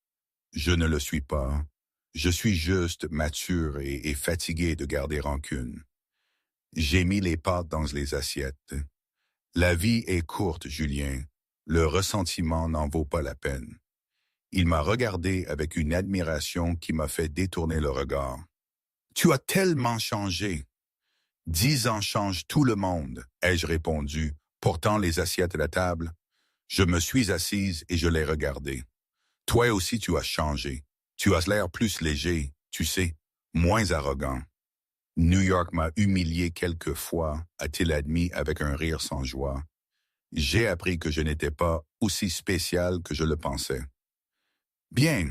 Je ne le suis pas. Je suis juste mature et fatigué de garder rancune. J'ai mis les pâtes dans les assiettes. La vie est courte, Julien. Le ressentiment n'en vaut pas la peine. Il m'a regardé avec une admiration qui m'a fait détourner le regard. Tu as tellement changé. 10 ans changent tout le monde, ai-je répondu, portant les assiettes à la table. Je me suis assise et je l'ai regardé. Toi aussi tu as changé. Tu as l'air plus léger, tu sais, moins arrogant. New York m'a humilié quelques fois, a-t-il admis avec un rire sans joie. J'ai appris que je n'étais pas aussi spécial que je le pensais. Bien,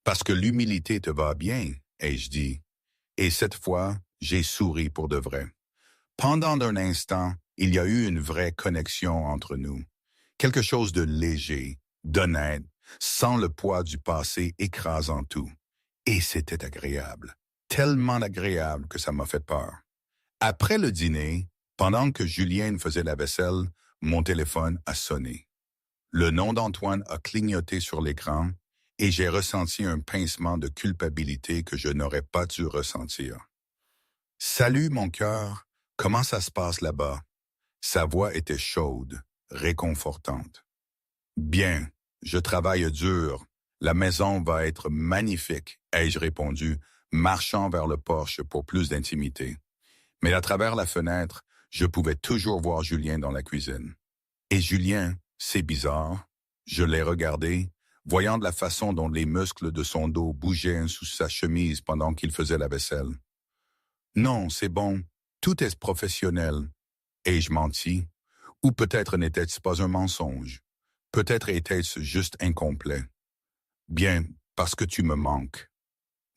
parce que l'humilité te va bien, ai-je dit. Et cette fois, j'ai souri pour de vrai. Pendant un instant, il y a eu une vraie connexion entre nous. Quelque chose de léger, d'honnête, sans le poids du passé écrasant tout. Et c'était agréable. Tellement agréable que ça m'a fait peur. Après le dîner, pendant que Julienne faisait la vaisselle, mon téléphone a sonné. Le nom d'Antoine a clignoté sur l'écran et j'ai ressenti un pincement de culpabilité que je n'aurais pas dû ressentir. « Salut, mon cœur, comment ça se passe là-bas? » Sa voix était chaude, réconfortante. « Bien, je travaille dur. La maison va être magnifique, ai-je répondu, marchant vers le porche pour plus d'intimité. Mais à travers la fenêtre, je pouvais toujours voir Julien dans la cuisine. Et Julien, c'est bizarre. Je l'ai regardé, voyant de la façon dont les muscles de son dos bougeaient sous sa chemise pendant qu'il faisait la vaisselle. Non, c'est bon, tout est professionnel. Ai-je menti? Ou peut-être n'était-ce pas un mensonge? Peut-être était-ce juste incomplet. Bien, parce que tu me manques.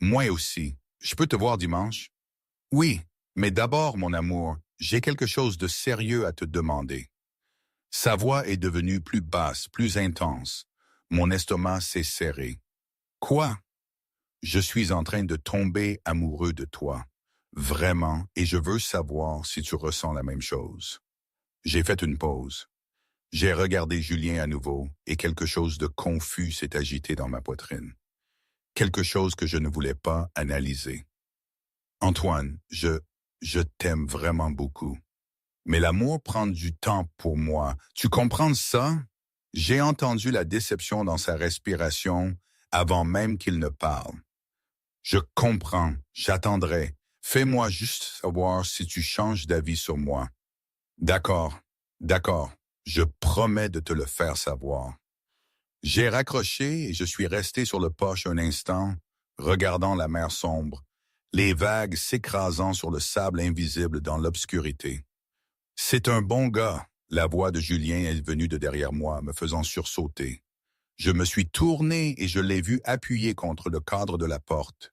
Moi aussi. Je peux te voir dimanche? Oui, mais d'abord, mon amour, j'ai quelque chose de sérieux à te demander. Sa voix est devenue plus basse, plus intense. Mon estomac s'est serré. Quoi? Je suis en train de tomber amoureux de toi. Vraiment, et je veux savoir si tu ressens la même chose. J'ai fait une pause. J'ai regardé Julien à nouveau et quelque chose de confus s'est agité dans ma poitrine. Quelque chose que je ne voulais pas analyser. Antoine, je t'aime vraiment beaucoup. Mais l'amour prend du temps pour moi. Tu comprends ça? J'ai entendu la déception dans sa respiration avant même qu'il ne parle. Je comprends, j'attendrai. Fais-moi juste savoir si tu changes d'avis sur moi. D'accord, d'accord, je promets de te le faire savoir. J'ai raccroché et je suis resté sur le porche un instant, regardant la mer sombre, les vagues s'écrasant sur le sable invisible dans l'obscurité. C'est un bon gars, la voix de Julien est venue de derrière moi, me faisant sursauter. Je me suis tourné et je l'ai vu appuyé contre le cadre de la porte,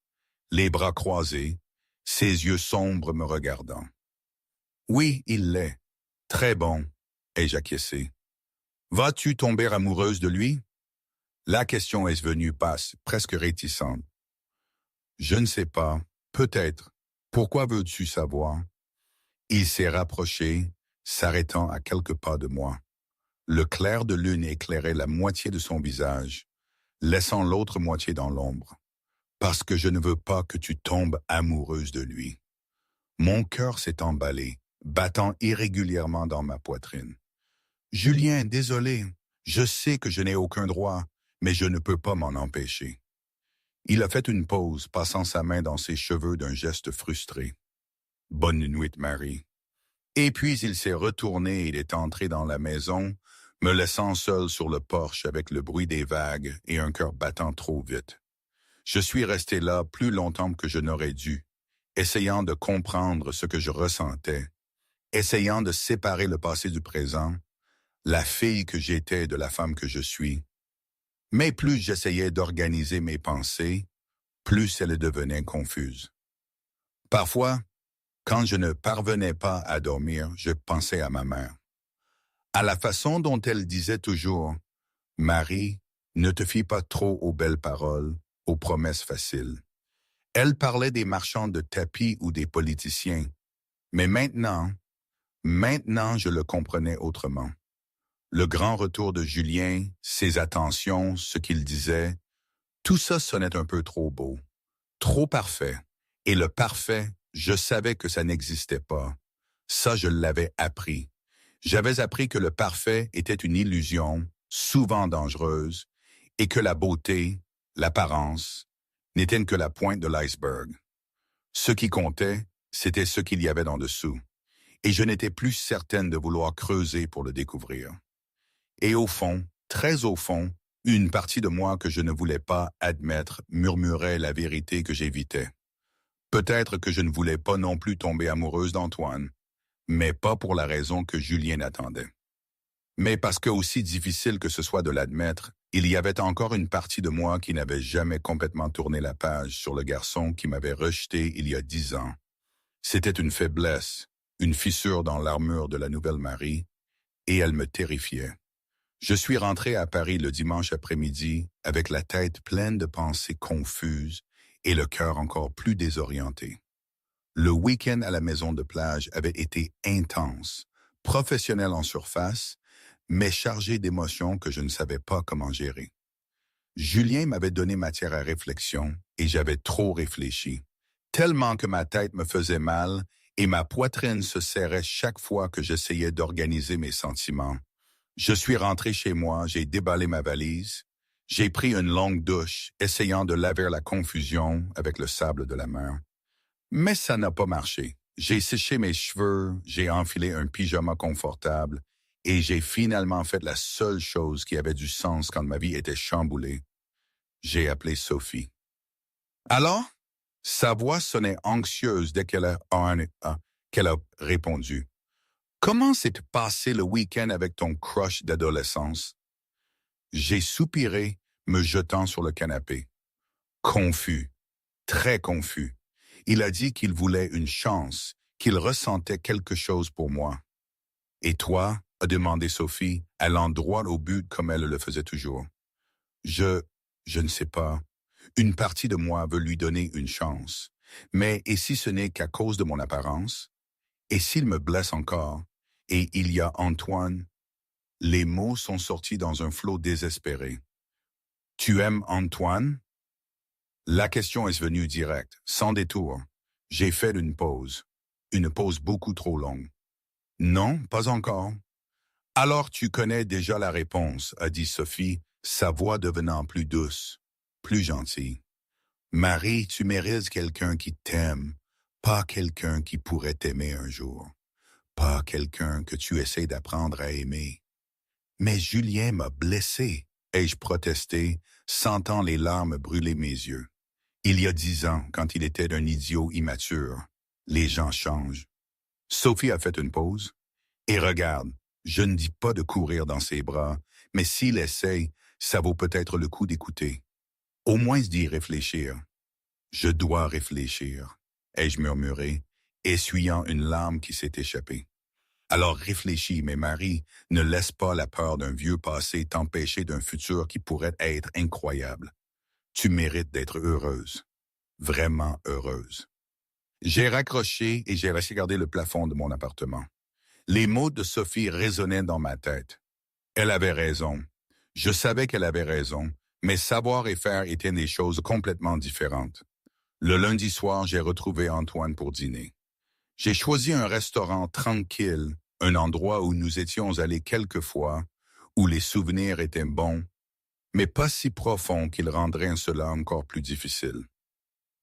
les bras croisés, ses yeux sombres me regardant. Oui, il l'est. Très bon, ai-je acquiescé. Vas-tu tomber amoureuse de lui? La question est venue passe, presque réticente. Je ne sais pas, peut-être. Pourquoi veux-tu savoir? Il s'est rapproché, s'arrêtant à quelques pas de moi. Le clair de lune éclairait la moitié de son visage, laissant l'autre moitié dans l'ombre. Parce que je ne veux pas que tu tombes amoureuse de lui. Mon cœur s'est emballé, battant irrégulièrement dans ma poitrine. Julien, désolé, je sais que je n'ai aucun droit, mais je ne peux pas m'en empêcher. Il a fait une pause, passant sa main dans ses cheveux d'un geste frustré. Bonne nuit, Marie. Et puis il s'est retourné et il est entré dans la maison, me laissant seul sur le porche avec le bruit des vagues et un cœur battant trop vite. Je suis resté là plus longtemps que je n'aurais dû, essayant de comprendre ce que je ressentais, essayant de séparer le passé du présent, la fille que j'étais de la femme que je suis. Mais plus j'essayais d'organiser mes pensées, plus elles devenaient confuses. Parfois, quand je ne parvenais pas à dormir, je pensais à ma mère. À la façon dont elle disait toujours « Marie, ne te fie pas trop aux belles paroles, aux promesses faciles. » Elle parlait des marchands de tapis ou des politiciens. Mais maintenant je le comprenais autrement. Le grand retour de Julien, ses attentions, ce qu'il disait, tout ça sonnait un peu trop beau. Trop parfait. Et le parfait, je savais que ça n'existait pas. Ça, je l'avais appris. J'avais appris que le parfait était une illusion, souvent dangereuse, et que la beauté, l'apparence, n'étaient que la pointe de l'iceberg. Ce qui comptait, c'était ce qu'il y avait en dessous. Et je n'étais plus certaine de vouloir creuser pour le découvrir. Et au fond, très au fond, une partie de moi que je ne voulais pas admettre murmurait la vérité que j'évitais. Peut-être que je ne voulais pas non plus tomber amoureuse d'Antoine, mais pas pour la raison que Julien attendait. Mais parce que, aussi difficile que ce soit de l'admettre, il y avait encore une partie de moi qui n'avait jamais complètement tourné la page sur le garçon qui m'avait rejeté il y a 10 ans. C'était une faiblesse, une fissure dans l'armure de la nouvelle Marie, et elle me terrifiait. Je suis rentré à Paris le dimanche après-midi avec la tête pleine de pensées confuses et le cœur encore plus désorienté. Le week-end à la maison de plage avait été intense, professionnel en surface, mais chargé d'émotions que je ne savais pas comment gérer. Julien m'avait donné matière à réflexion et j'avais trop réfléchi, tellement que ma tête me faisait mal et ma poitrine se serrait chaque fois que j'essayais d'organiser mes sentiments. Je suis rentré chez moi, j'ai déballé ma valise, j'ai pris une longue douche, essayant de laver la confusion avec le sable de la mer. Mais ça n'a pas marché. J'ai séché mes cheveux, j'ai enfilé un pyjama confortable et j'ai finalement fait la seule chose qui avait du sens quand ma vie était chamboulée. J'ai appelé Sophie. Alors? Sa voix sonnait anxieuse dès qu'elle a répondu. Comment s'est passé le week-end avec ton crush d'adolescence? J'ai soupiré, me jetant sur le canapé. Confus, très confus. Il a dit qu'il voulait une chance, qu'il ressentait quelque chose pour moi. Et toi? A demandé Sophie, allant droit au but comme elle le faisait toujours. Je ne sais pas. Une partie de moi veut lui donner une chance. Mais et si ce n'est qu'à cause de mon apparence? Et s'il me blesse encore? Et il y a Antoine? Les mots sont sortis dans un flot désespéré. Tu aimes Antoine? La question est venue directe, sans détour. J'ai fait une pause beaucoup trop longue. Non, pas encore. Alors tu connais déjà la réponse, a dit Sophie, sa voix devenant plus douce, plus gentille. Marie, tu mérites quelqu'un qui t'aime, pas quelqu'un qui pourrait t'aimer un jour, pas quelqu'un que tu essaies d'apprendre à aimer. Mais Julien m'a blessé, ai-je protesté, sentant les larmes brûler mes yeux. Il y a 10 ans, quand il était un idiot immature, les gens changent. Sophie a fait une pause. Et regarde, je ne dis pas de courir dans ses bras, mais s'il essaye, ça vaut peut-être le coup d'écouter. Au moins d'y réfléchir. Je dois réfléchir, ai-je murmuré, essuyant une larme qui s'est échappée. Alors réfléchis, mais Marie, ne laisse pas la peur d'un vieux passé t'empêcher d'un futur qui pourrait être incroyable. Tu mérites d'être heureuse, vraiment heureuse. J'ai raccroché et j'ai regardé le plafond de mon appartement. Les mots de Sophie résonnaient dans ma tête. Elle avait raison. Je savais qu'elle avait raison, mais savoir et faire étaient des choses complètement différentes. Le lundi soir, j'ai retrouvé Antoine pour dîner. J'ai choisi un restaurant tranquille, un endroit où nous étions allés quelques fois, où les souvenirs étaient bons, mais pas si profonds qu'ils rendraient cela encore plus difficile.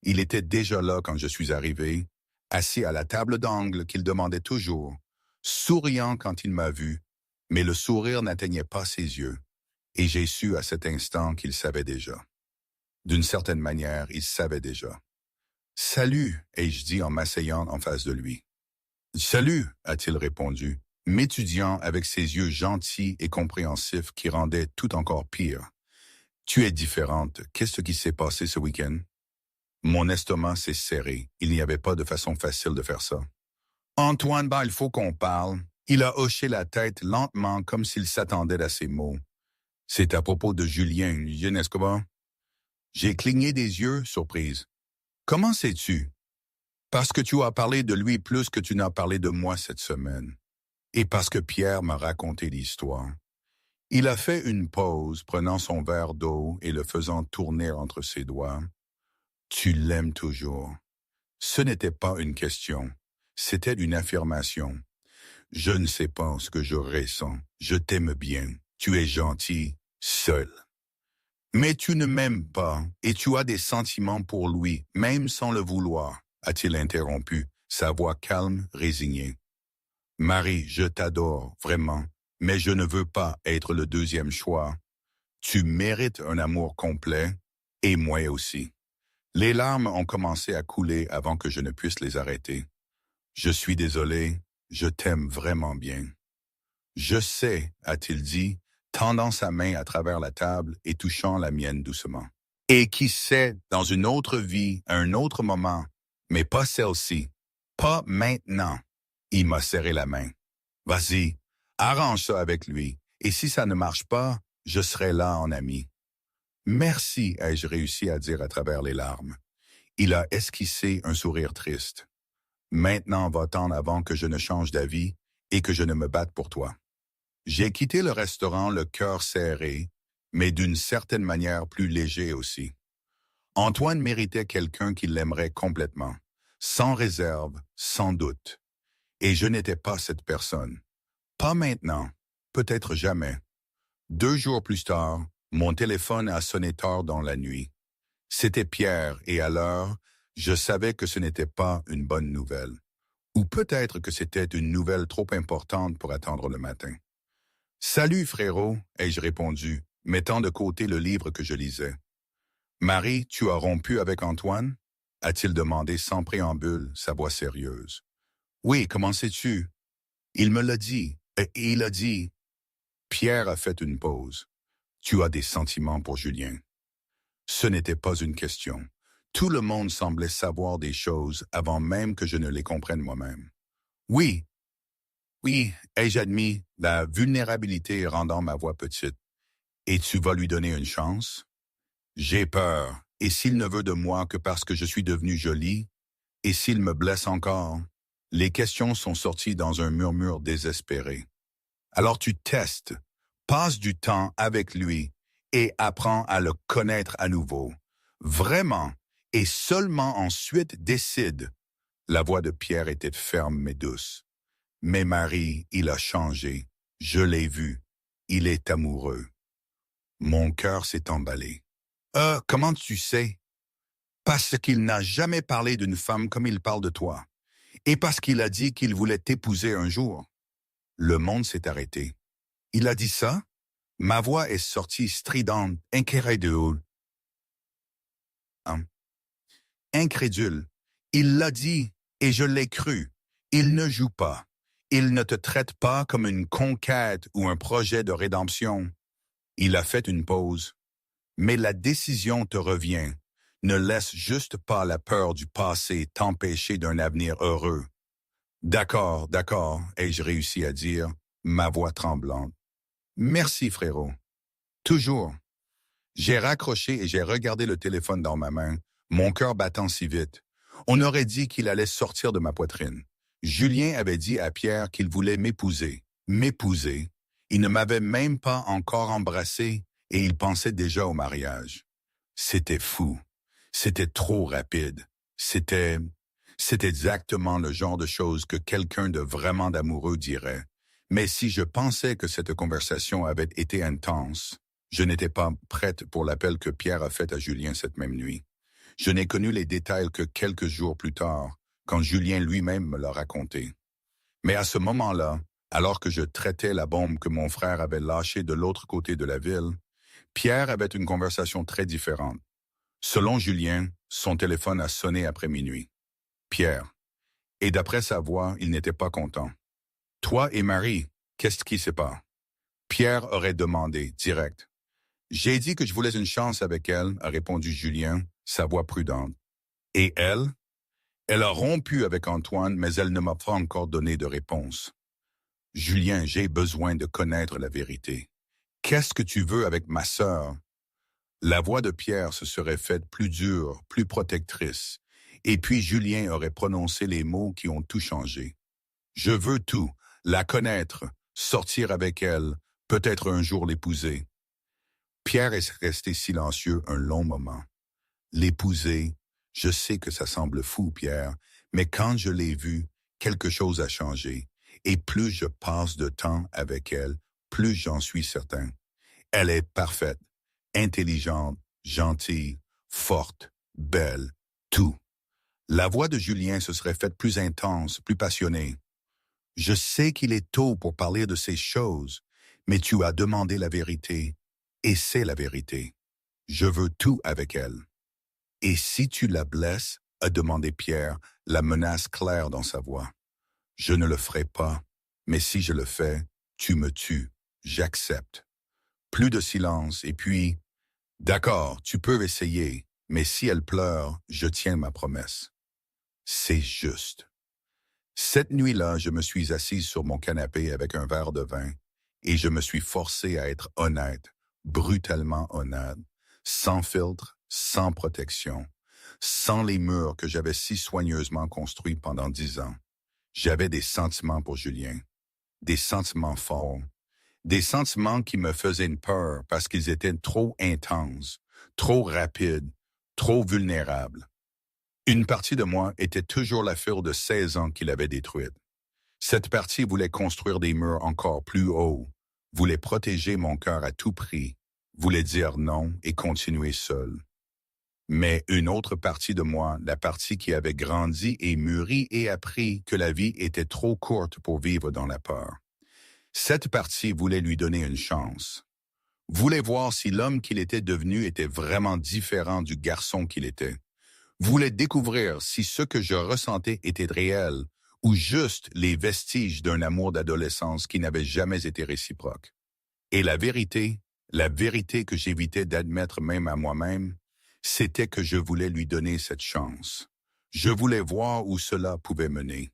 Il était déjà là quand je suis arrivé, assis à la table d'angle qu'il demandait toujours, souriant quand il m'a vu, mais le sourire n'atteignait pas ses yeux, et j'ai su à cet instant qu'il savait déjà. D'une certaine manière, il savait déjà. « Salut » ai-je dit en m'asseyant en face de lui. « Salut » a-t-il répondu, m'étudiant avec ses yeux gentils et compréhensifs qui rendaient tout encore pire. « Tu es différente. Qu'est-ce qui s'est passé ce week-end? » Mon estomac s'est serré. Il n'y avait pas de façon facile de faire ça. « Antoine, il faut qu'on parle. » Il a hoché la tête lentement comme s'il s'attendait à ces mots. « C'est à propos de Julien, n'est-ce pas? » J'ai cligné des yeux, surprise. « Comment sais-tu? » Parce que tu as parlé de lui plus que tu n'as parlé de moi cette semaine. Et parce que Pierre m'a raconté l'histoire. Il a fait une pause, prenant son verre d'eau et le faisant tourner entre ses doigts. Tu l'aimes toujours. Ce n'était pas une question, c'était une affirmation. Je ne sais pas ce que je ressens. Je t'aime bien. Tu es gentil, seul. Mais tu ne m'aimes pas et tu as des sentiments pour lui, même sans le vouloir, a-t-il interrompu, sa voix calme, résignée. Marie, je t'adore, vraiment, mais je ne veux pas être le deuxième choix. Tu mérites un amour complet, et moi aussi. Les larmes ont commencé à couler avant que je ne puisse les arrêter. Je suis désolé, je t'aime vraiment bien. Je sais, a-t-il dit, tendant sa main à travers la table et touchant la mienne doucement. Et qui sait, dans une autre vie, à un autre moment, mais pas celle-ci, pas maintenant. Il m'a serré la main. Vas-y, arrange ça avec lui, et si ça ne marche pas, je serai là en ami. Merci, ai-je réussi à dire à travers les larmes. Il a esquissé un sourire triste. Maintenant va-t'en avant que je ne change d'avis et que je ne me batte pour toi. J'ai quitté le restaurant le cœur serré, mais d'une certaine manière plus léger aussi. Antoine méritait quelqu'un qui l'aimerait complètement, sans réserve, sans doute. Et je n'étais pas cette personne. Pas maintenant, peut-être jamais. 2 jours plus tard, mon téléphone a sonné tard dans la nuit. C'était Pierre et à l'heure, je savais que ce n'était pas une bonne nouvelle. Ou peut-être que c'était une nouvelle trop importante pour attendre le matin. « Salut, frérot », ai-je répondu, mettant de côté le livre que je lisais. « Marie, tu as rompu avec Antoine » a-t-il demandé sans préambule, sa voix sérieuse. « Oui, comment sais-tu » ? Il me l'a dit, et il a dit. Pierre a fait une pause. « Tu as des sentiments pour Julien. » Ce n'était pas une question. Tout le monde semblait savoir des choses avant même que je ne les comprenne moi-même. « Oui, oui, ai-je admis, la vulnérabilité rendant ma voix petite. Et tu vas lui donner une chance? J'ai peur, et s'il ne veut de moi que parce que je suis devenue jolie, et s'il me blesse encore? Les questions sont sorties dans un murmure désespéré. Alors tu testes, passe du temps avec lui, et apprends à le connaître à nouveau. Vraiment, et seulement ensuite décide. La voix de Pierre était ferme mais douce. Mais Marie, il a changé. Je l'ai vu. Il est amoureux. Mon cœur s'est emballé. Comment tu sais? Parce qu'il n'a jamais parlé d'une femme comme il parle de toi. Et parce qu'il a dit qu'il voulait t'épouser un jour. Le monde s'est arrêté. Il a dit ça? Ma voix est sortie stridente, incrédule. Incrédule. Il l'a dit, et je l'ai cru. Il ne joue pas. Il ne te traite pas comme une conquête ou un projet de rédemption. Il a fait une pause. Mais la décision te revient. Ne laisse juste pas la peur du passé t'empêcher d'un avenir heureux. D'accord, ai-je réussi à dire, ma voix tremblante. Merci, frérot. Toujours. J'ai raccroché et j'ai regardé le téléphone dans ma main, mon cœur battant si vite. On aurait dit qu'il allait sortir de ma poitrine. Julien avait dit à Pierre qu'il voulait m'épouser. M'épouser. Il ne m'avait même pas encore embrassé et il pensait déjà au mariage. C'était fou. C'était trop rapide. C'est exactement le genre de choses que quelqu'un de vraiment d'amoureux dirait. Mais si je pensais que cette conversation avait été intense, je n'étais pas prête pour l'appel que Pierre a fait à Julien cette même nuit. Je n'ai connu les détails que quelques jours plus tard, quand Julien lui-même me l'a raconté. Mais à ce moment-là, alors que je traitais la bombe que mon frère avait lâchée de l'autre côté de la ville, Pierre avait une conversation très différente. Selon Julien, son téléphone a sonné après minuit. Pierre. Et d'après sa voix, il n'était pas content. « Toi et Marie, qu'est-ce qui se passe? » Pierre aurait demandé, direct. « J'ai dit que je voulais une chance avec elle, » a répondu Julien, sa voix prudente. « Et elle? » Elle a rompu avec Antoine, mais elle ne m'a pas encore donné de réponse. « Julien, j'ai besoin de connaître la vérité. Qu'est-ce que tu veux avec ma sœur? » La voix de Pierre se serait faite plus dure, plus protectrice, et puis Julien aurait prononcé les mots qui ont tout changé. « Je veux tout, la connaître, sortir avec elle, peut-être un jour l'épouser. » Pierre est resté silencieux un long moment. L'épouser, Je sais que ça semble fou, Pierre, mais quand je l'ai vue, quelque chose a changé. Et plus je passe de temps avec elle, plus j'en suis certain. Elle est parfaite, intelligente, gentille, forte, belle, tout. La voix de Julien se serait faite plus intense, plus passionnée. Je sais qu'il est tôt pour parler de ces choses, mais tu as demandé la vérité, et c'est la vérité. Je veux tout avec elle. Et si tu la blesses, a demandé Pierre, la menace claire dans sa voix. Je ne le ferai pas, mais si je le fais, tu me tues. J'accepte. Plus de silence, et puis, d'accord, tu peux essayer, mais si elle pleure, je tiens ma promesse. C'est juste. Cette nuit-là, je me suis assise sur mon canapé avec un verre de vin, et je me suis forcé à être honnête, brutalement honnête, sans filtre, sans protection, sans les murs que j'avais si soigneusement construits pendant 10 ans. J'avais des sentiments pour Julien, des sentiments forts, des sentiments qui me faisaient une peur parce qu'ils étaient trop intenses, trop rapides, trop vulnérables. Une partie de moi était toujours la fille de 16 ans qu'il avait détruite. Cette partie voulait construire des murs encore plus hauts, voulait protéger mon cœur à tout prix, voulait dire non et continuer seul. Mais une autre partie de moi, la partie qui avait grandi et mûri et appris que la vie était trop courte pour vivre dans la peur. Cette partie voulait lui donner une chance. Voulait voir si l'homme qu'il était devenu était vraiment différent du garçon qu'il était. Voulait découvrir si ce que je ressentais était réel ou juste les vestiges d'un amour d'adolescence qui n'avait jamais été réciproque. Et la vérité que j'évitais d'admettre même à moi-même, c'était que je voulais lui donner cette chance. Je voulais voir où cela pouvait mener.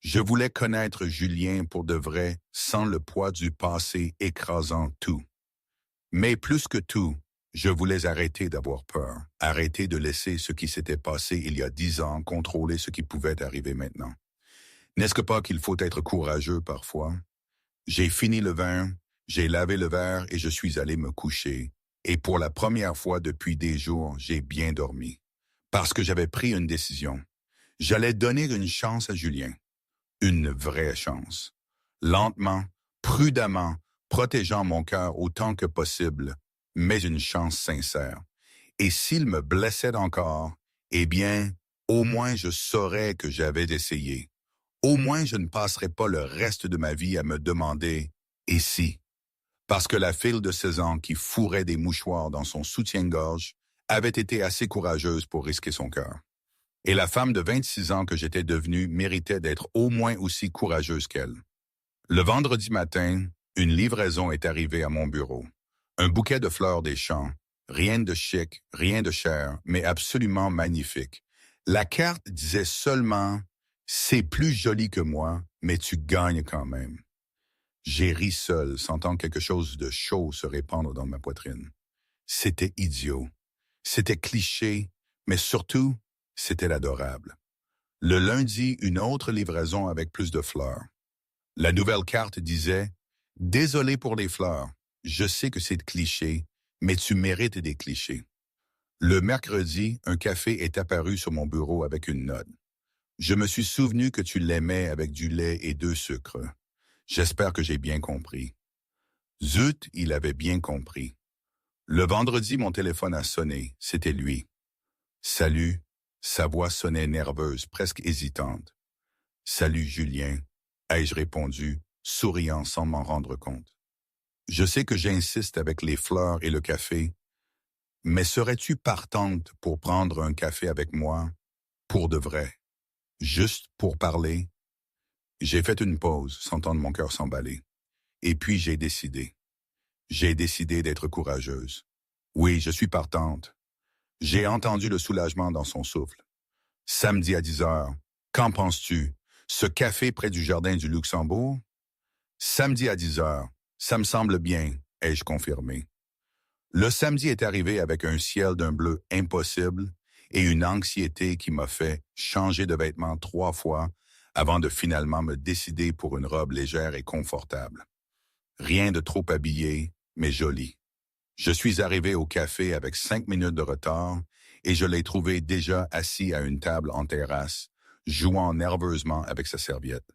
Je voulais connaître Julien pour de vrai, sans le poids du passé écrasant tout. Mais plus que tout, je voulais arrêter d'avoir peur, arrêter de laisser ce qui s'était passé il y a 10 ans contrôler ce qui pouvait arriver maintenant. N'est-ce que pas qu'il faut être courageux parfois? J'ai fini le vin, j'ai lavé le verre et je suis allé me coucher. Et pour la première fois depuis des jours, j'ai bien dormi. Parce que j'avais pris une décision. J'allais donner une chance à Julien. Une vraie chance. Lentement, prudemment, protégeant mon cœur autant que possible, mais une chance sincère. Et s'il me blessait encore, eh bien, au moins je saurais que j'avais essayé. Au moins je ne passerais pas le reste de ma vie à me demander « et si ?» Parce que la fille de 16 ans qui fourrait des mouchoirs dans son soutien-gorge avait été assez courageuse pour risquer son cœur. Et la femme de 26 ans que j'étais devenue méritait d'être au moins aussi courageuse qu'elle. Le vendredi matin, une livraison est arrivée à mon bureau. Un bouquet de fleurs des champs. Rien de chic, rien de cher, mais absolument magnifique. La carte disait seulement « C'est plus joli que moi, mais tu gagnes quand même ». J'ai ri seul, sentant quelque chose de chaud se répandre dans ma poitrine. C'était idiot. C'était cliché, mais surtout, c'était adorable. Le lundi, une autre livraison avec plus de fleurs. La nouvelle carte disait « Désolé pour les fleurs, je sais que c'est cliché, mais tu mérites des clichés. » Le mercredi, un café est apparu sur mon bureau avec une note. Je me suis souvenu que tu l'aimais avec du lait et 2 sucres. J'espère que j'ai bien compris. Zut, il avait bien compris. Le vendredi, mon téléphone a sonné. C'était lui. Salut. Sa voix sonnait nerveuse, presque hésitante. Salut, Julien, ai-je répondu, souriant sans m'en rendre compte. Je sais que j'insiste avec les fleurs et le café, mais serais-tu partante pour prendre un café avec moi, pour de vrai, juste pour parler? J'ai fait une pause, sentant mon cœur s'emballer. Et puis j'ai décidé. J'ai décidé d'être courageuse. Oui, je suis partante. J'ai entendu le soulagement dans son souffle. Samedi à 10 heures. Qu'en penses-tu? Ce café près du jardin du Luxembourg? Samedi à 10 heures. Ça me semble bien, ai-je confirmé. Le samedi est arrivé avec un ciel d'un bleu impossible et une anxiété qui m'a fait changer de vêtements 3 fois avant de finalement me décider pour une robe légère et confortable. Rien de trop habillé, mais joli. Je suis arrivé au café avec 5 minutes de retard et je l'ai trouvé déjà assis à une table en terrasse, jouant nerveusement avec sa serviette.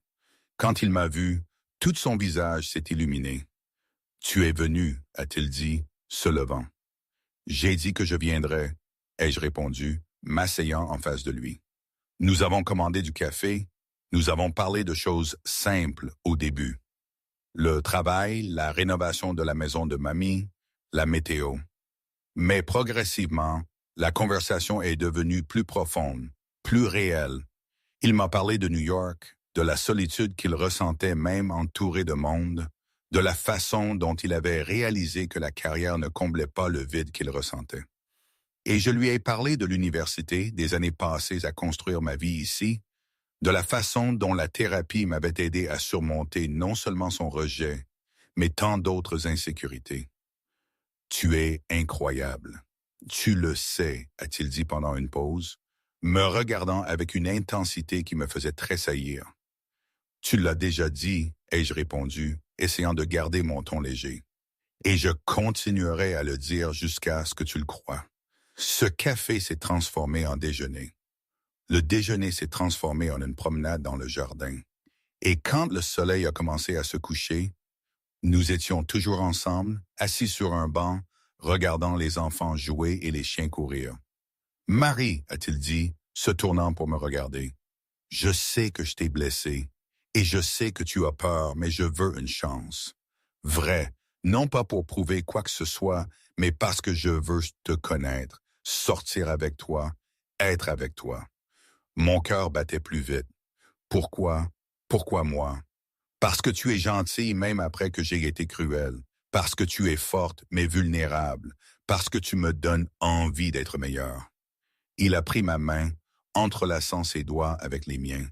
Quand il m'a vu, tout son visage s'est illuminé. « Tu es venu, a-t-il dit, se levant. « J'ai dit que je viendrais, ai-je répondu, m'asseyant en face de lui. Nous avons commandé du café, nous avons parlé de choses simples au début. Le travail, la rénovation de la maison de mamie, la météo. Mais progressivement, la conversation est devenue plus profonde, plus réelle. Il m'a parlé de New York, de la solitude qu'il ressentait même entouré de monde, de la façon dont il avait réalisé que la carrière ne comblait pas le vide qu'il ressentait. Et je lui ai parlé de l'université, des années passées à construire ma vie ici, de la façon dont la thérapie m'avait aidé à surmonter non seulement son rejet, mais tant d'autres insécurités. « Tu es incroyable. Tu le sais, a-t-il dit pendant une pause, me regardant avec une intensité qui me faisait tressaillir. « Tu l'as déjà dit, ai-je répondu, essayant de garder mon ton léger. Et je continuerai à le dire jusqu'à ce que tu le crois. Ce café s'est transformé en déjeuner. Le déjeuner s'est transformé en une promenade dans le jardin. Et quand le soleil a commencé à se coucher, nous étions toujours ensemble, assis sur un banc, regardant les enfants jouer et les chiens courir. « Marie, a-t-il dit, se tournant pour me regarder, je sais que je t'ai blessé, et je sais que tu as peur, mais je veux une chance. Vrai, non pas pour prouver quoi que ce soit, mais parce que je veux te connaître, sortir avec toi, être avec toi. » Mon cœur battait plus vite. Pourquoi? Pourquoi moi? Parce que tu es gentille même après que j'ai été cruel. Parce que tu es forte mais vulnérable. Parce que tu me donnes envie d'être meilleure. Il a pris ma main, entrelaçant ses doigts avec les miens.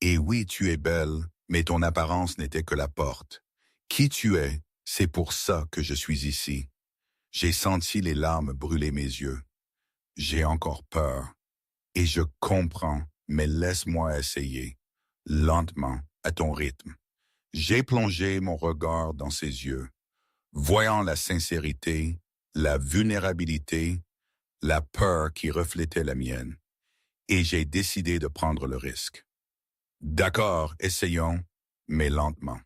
Et oui, tu es belle, mais ton apparence n'était que la porte. Qui tu es, c'est pour ça que je suis ici. J'ai senti les larmes brûler mes yeux. J'ai encore peur. Et je comprends, mais laisse-moi essayer, lentement, à ton rythme. J'ai plongé mon regard dans ses yeux, voyant la sincérité, la vulnérabilité, la peur qui reflétait la mienne, et j'ai décidé de prendre le risque. D'accord, essayons, mais lentement.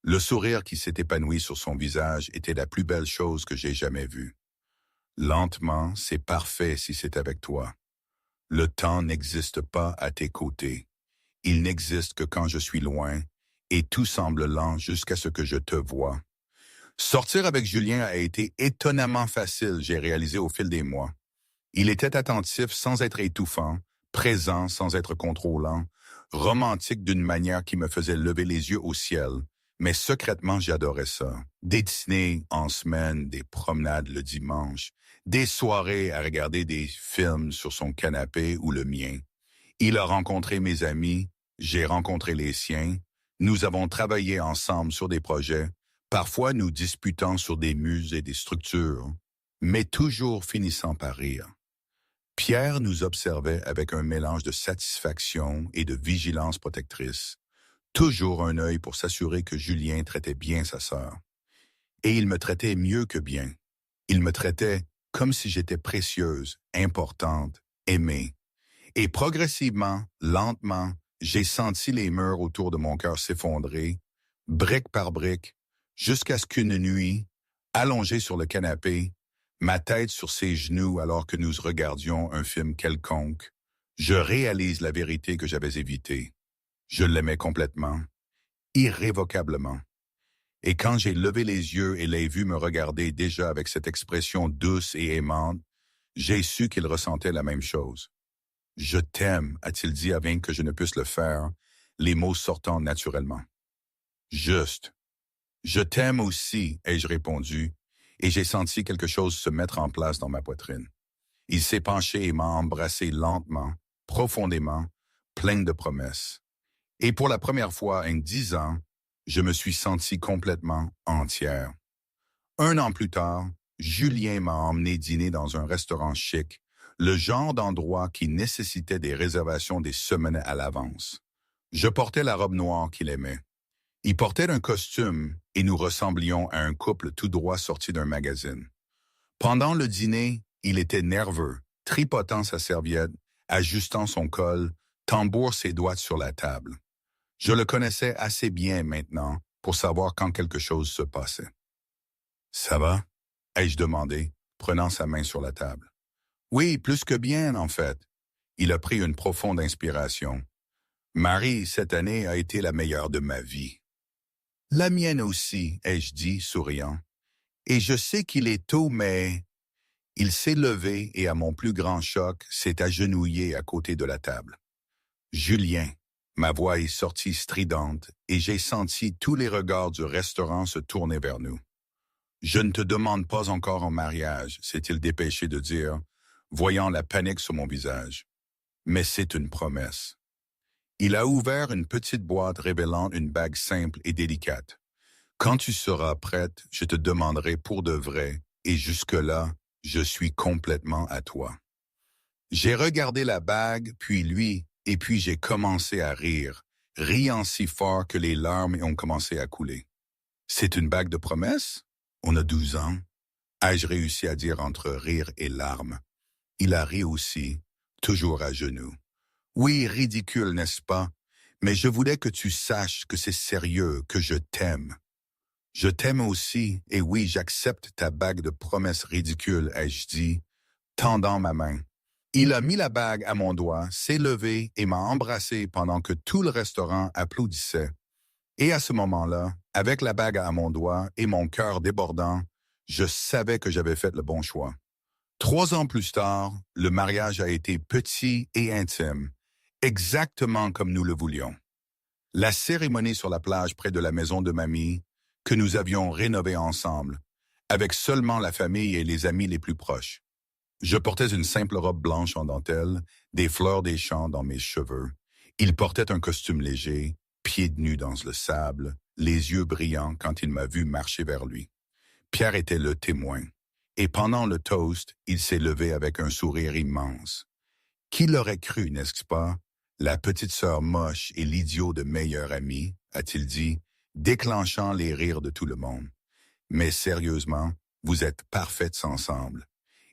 Le sourire qui s'est épanoui sur son visage était la plus belle chose que j'ai jamais vue. Lentement, c'est parfait si c'est avec toi. Le temps n'existe pas à tes côtés. Il n'existe que quand je suis loin, et tout semble lent jusqu'à ce que je te voie. Sortir avec Julien a été étonnamment facile, j'ai réalisé au fil des mois. Il était attentif sans être étouffant, présent sans être contrôlant, romantique d'une manière qui me faisait lever les yeux au ciel, mais secrètement j'adorais ça. Des dîners en semaine, des promenades le dimanche, des soirées à regarder des films sur son canapé ou le mien. Il a rencontré mes amis, j'ai rencontré les siens. Nous avons travaillé ensemble sur des projets, parfois nous disputant sur des muses et des structures, mais toujours finissant par rire. Pierre nous observait avec un mélange de satisfaction et de vigilance protectrice, toujours un œil pour s'assurer que Julien traitait bien sa sœur. Et il me traitait mieux que bien. Il me traitait comme si j'étais précieuse, importante, aimée. Et progressivement, lentement, j'ai senti les murs autour de mon cœur s'effondrer, brique par brique, jusqu'à ce qu'une nuit, allongé sur le canapé, ma tête sur ses genoux alors que nous regardions un film quelconque, je réalise la vérité que j'avais évitée. Je l'aimais complètement, irrévocablement. Et quand j'ai levé les yeux et l'ai vu me regarder déjà avec cette expression douce et aimante, j'ai su qu'il ressentait la même chose. « Je t'aime », a-t-il dit avant que je ne puisse le faire, les mots sortant naturellement. « Juste. »« Je t'aime aussi », ai-je répondu, et j'ai senti quelque chose se mettre en place dans ma poitrine. Il s'est penché et m'a embrassé lentement, profondément, plein de promesses. Et pour la première fois en 10 ans, je me suis senti complètement entière. 1 an plus tard, Julien m'a emmené dîner dans un restaurant chic, le genre d'endroit qui nécessitait des réservations des semaines à l'avance. Je portais la robe noire qu'il aimait. Il portait un costume et nous ressemblions à un couple tout droit sorti d'un magazine. Pendant le dîner, il était nerveux, tripotant sa serviette, ajustant son col, tambour ses doigts sur la table. Je le connaissais assez bien maintenant pour savoir quand quelque chose se passait. « Ça va? » ai-je demandé, prenant sa main sur la table. « Oui, plus que bien, en fait. » Il a pris une profonde inspiration. « Marie, cette année a été la meilleure de ma vie. »« La mienne aussi, » ai-je dit, souriant. « Et je sais qu'il est tôt, mais... » Il s'est levé et, à mon plus grand choc, s'est agenouillé à côté de la table. « Julien !» Ma voix est sortie stridente et j'ai senti tous les regards du restaurant se tourner vers nous. « Je ne te demande pas encore en mariage, » s'est-il dépêché de dire, voyant la panique sur mon visage. « Mais c'est une promesse. » Il a ouvert une petite boîte révélant une bague simple et délicate. « Quand tu seras prête, je te demanderai pour de vrai, et jusque-là, je suis complètement à toi. » J'ai regardé la bague, puis lui, et puis j'ai commencé à rire, riant si fort que les larmes ont commencé à couler. « C'est une bague de promesse? On a 12 ans. » Ai-je réussi à dire entre rire et larmes. Il a ri aussi, toujours à genoux. « Oui, ridicule, n'est-ce pas? Mais je voulais que tu saches que c'est sérieux, que je t'aime. »« Je t'aime aussi, et oui, j'accepte ta bague de promesse ridicule, » ai-je dit, tendant ma main. Il a mis la bague à mon doigt, s'est levé et m'a embrassé pendant que tout le restaurant applaudissait. Et à ce moment-là, avec la bague à mon doigt et mon cœur débordant, je savais que j'avais fait le bon choix. 3 ans plus tard, le mariage a été petit et intime, exactement comme nous le voulions. La cérémonie sur la plage près de la maison de mamie, que nous avions rénovée ensemble, avec seulement la famille et les amis les plus proches. Je portais une simple robe blanche en dentelle, des fleurs des champs dans mes cheveux. Il portait un costume léger, pieds nus dans le sable, les yeux brillants quand il m'a vu marcher vers lui. Pierre était le témoin, et pendant le toast, il s'est levé avec un sourire immense. Qui l'aurait cru, n'est-ce pas? La petite sœur moche et l'idiot de meilleur ami, a-t-il dit, déclenchant les rires de tout le monde. Mais sérieusement, vous êtes parfaites ensemble.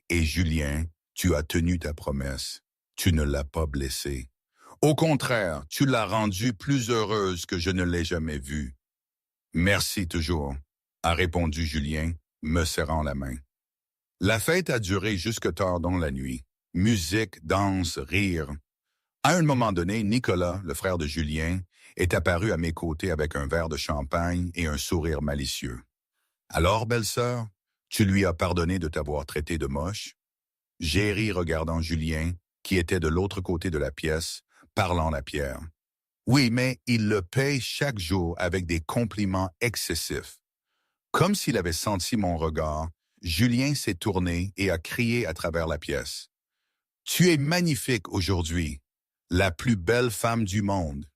Et Julien, tu as tenu ta promesse. Tu ne l'as pas blessée. Au contraire, tu l'as rendue plus heureuse que je ne l'ai jamais vue. Merci toujours, a répondu Julien, me serrant la main. La fête a duré jusque tard dans la nuit. Musique, danse, rire. À un moment donné, Nicolas, le frère de Julien, est apparu à mes côtés avec un verre de champagne et un sourire malicieux. « Alors, belle-sœur, tu lui as pardonné de t'avoir traité de moche? » J'ai ri regardant Julien, qui était de l'autre côté de la pièce, parlant à Pierre. « Oui, mais il le paye chaque jour avec des compliments excessifs. » Comme s'il avait senti mon regard, Julien s'est tourné et a crié à travers la pièce. « Tu es magnifique aujourd'hui, la plus belle femme du monde. »«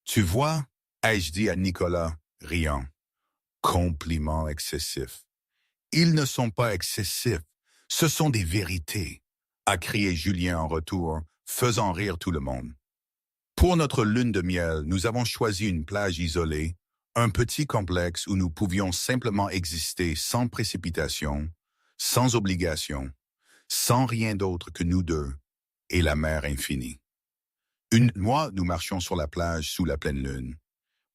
Tu vois, » ai-je dit à Nicolas, riant. « Compliments excessifs. »« Ils ne sont pas excessifs, ce sont des vérités, » a crié Julien en retour, faisant rire tout le monde. Pour notre lune de miel, nous avons choisi une plage isolée, un petit complexe où nous pouvions simplement exister sans précipitation, sans obligation, sans rien d'autre que nous deux et la mer infinie. Une mois, nous marchions sur la plage sous la pleine lune,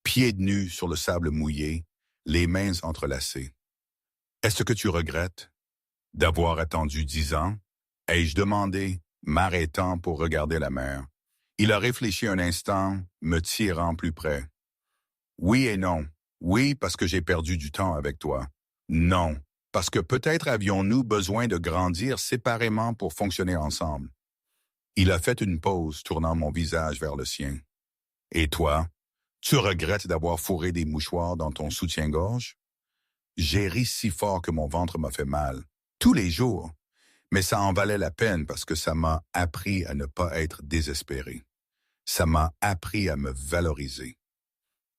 pieds nus sur le sable mouillé, les mains entrelacées. « Est-ce que tu regrettes d'avoir attendu 10 ans? » ai-je demandé, m'arrêtant pour regarder la mer. Il a réfléchi un instant, me tirant plus près. « Oui et non. Oui, parce que j'ai perdu du temps avec toi. Non, parce que peut-être avions-nous besoin de grandir séparément pour fonctionner ensemble. » Il a fait une pause, tournant mon visage vers le sien. « Et toi, tu regrettes d'avoir fourré des mouchoirs dans ton soutien-gorge? » J'ai ri si fort que mon ventre m'a fait mal. Tous les jours. Mais ça en valait la peine parce que ça m'a appris à ne pas être désespéré. Ça m'a appris à me valoriser.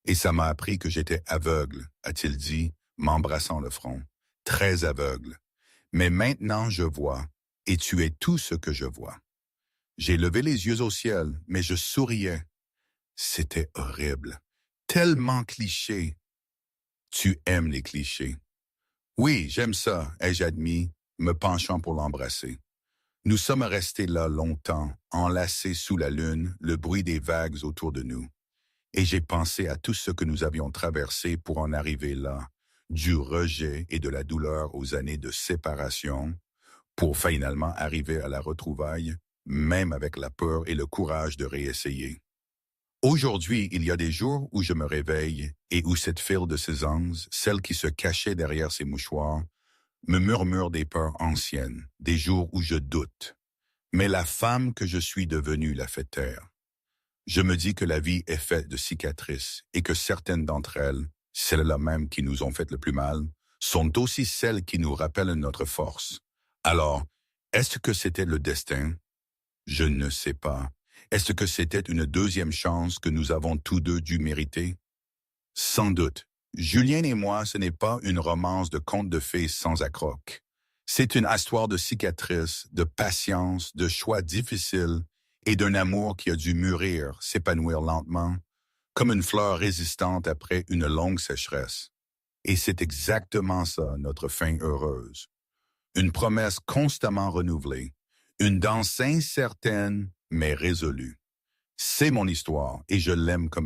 Et ça m'a appris que j'étais aveugle, a-t-il dit, m'embrassant le front. Très aveugle. Mais maintenant je vois, et tu es tout ce que je vois. J'ai levé les yeux au ciel, mais je souriais. C'était horrible. Tellement cliché. Tu aimes les clichés. Oui, j'aime ça, ai-je admis, me penchant pour l'embrasser. Nous sommes restés là longtemps, enlacés sous la lune, le bruit des vagues autour de nous. Et j'ai pensé à tout ce que nous avions traversé pour en arriver là, du rejet et de la douleur aux années de séparation, pour finalement arriver à la retrouvaille, même avec la peur et le courage de réessayer. Aujourd'hui, il y a des jours où je me réveille et où cette file de ces anges, celle qui se cachait derrière ses mouchoirs, me murmure des peurs anciennes, des jours où je doute. Mais la femme que je suis devenue la fait taire. Je me dis que la vie est faite de cicatrices et que certaines d'entre elles, celles-là même qui nous ont fait le plus mal, sont aussi celles qui nous rappellent notre force. Alors, est-ce que c'était le destin? Je ne sais pas. Est-ce que c'était une deuxième chance que nous avons tous deux dû mériter? Sans doute. Julien et moi, ce n'est pas une romance de conte de fées sans accroc. C'est une histoire de cicatrices, de patience, de choix difficiles et d'un amour qui a dû mûrir, s'épanouir lentement, comme une fleur résistante après une longue sécheresse. Et c'est exactement ça, notre fin heureuse. Une promesse constamment renouvelée, une danse incertaine mais résolue. C'est mon histoire et je l'aime comme elle.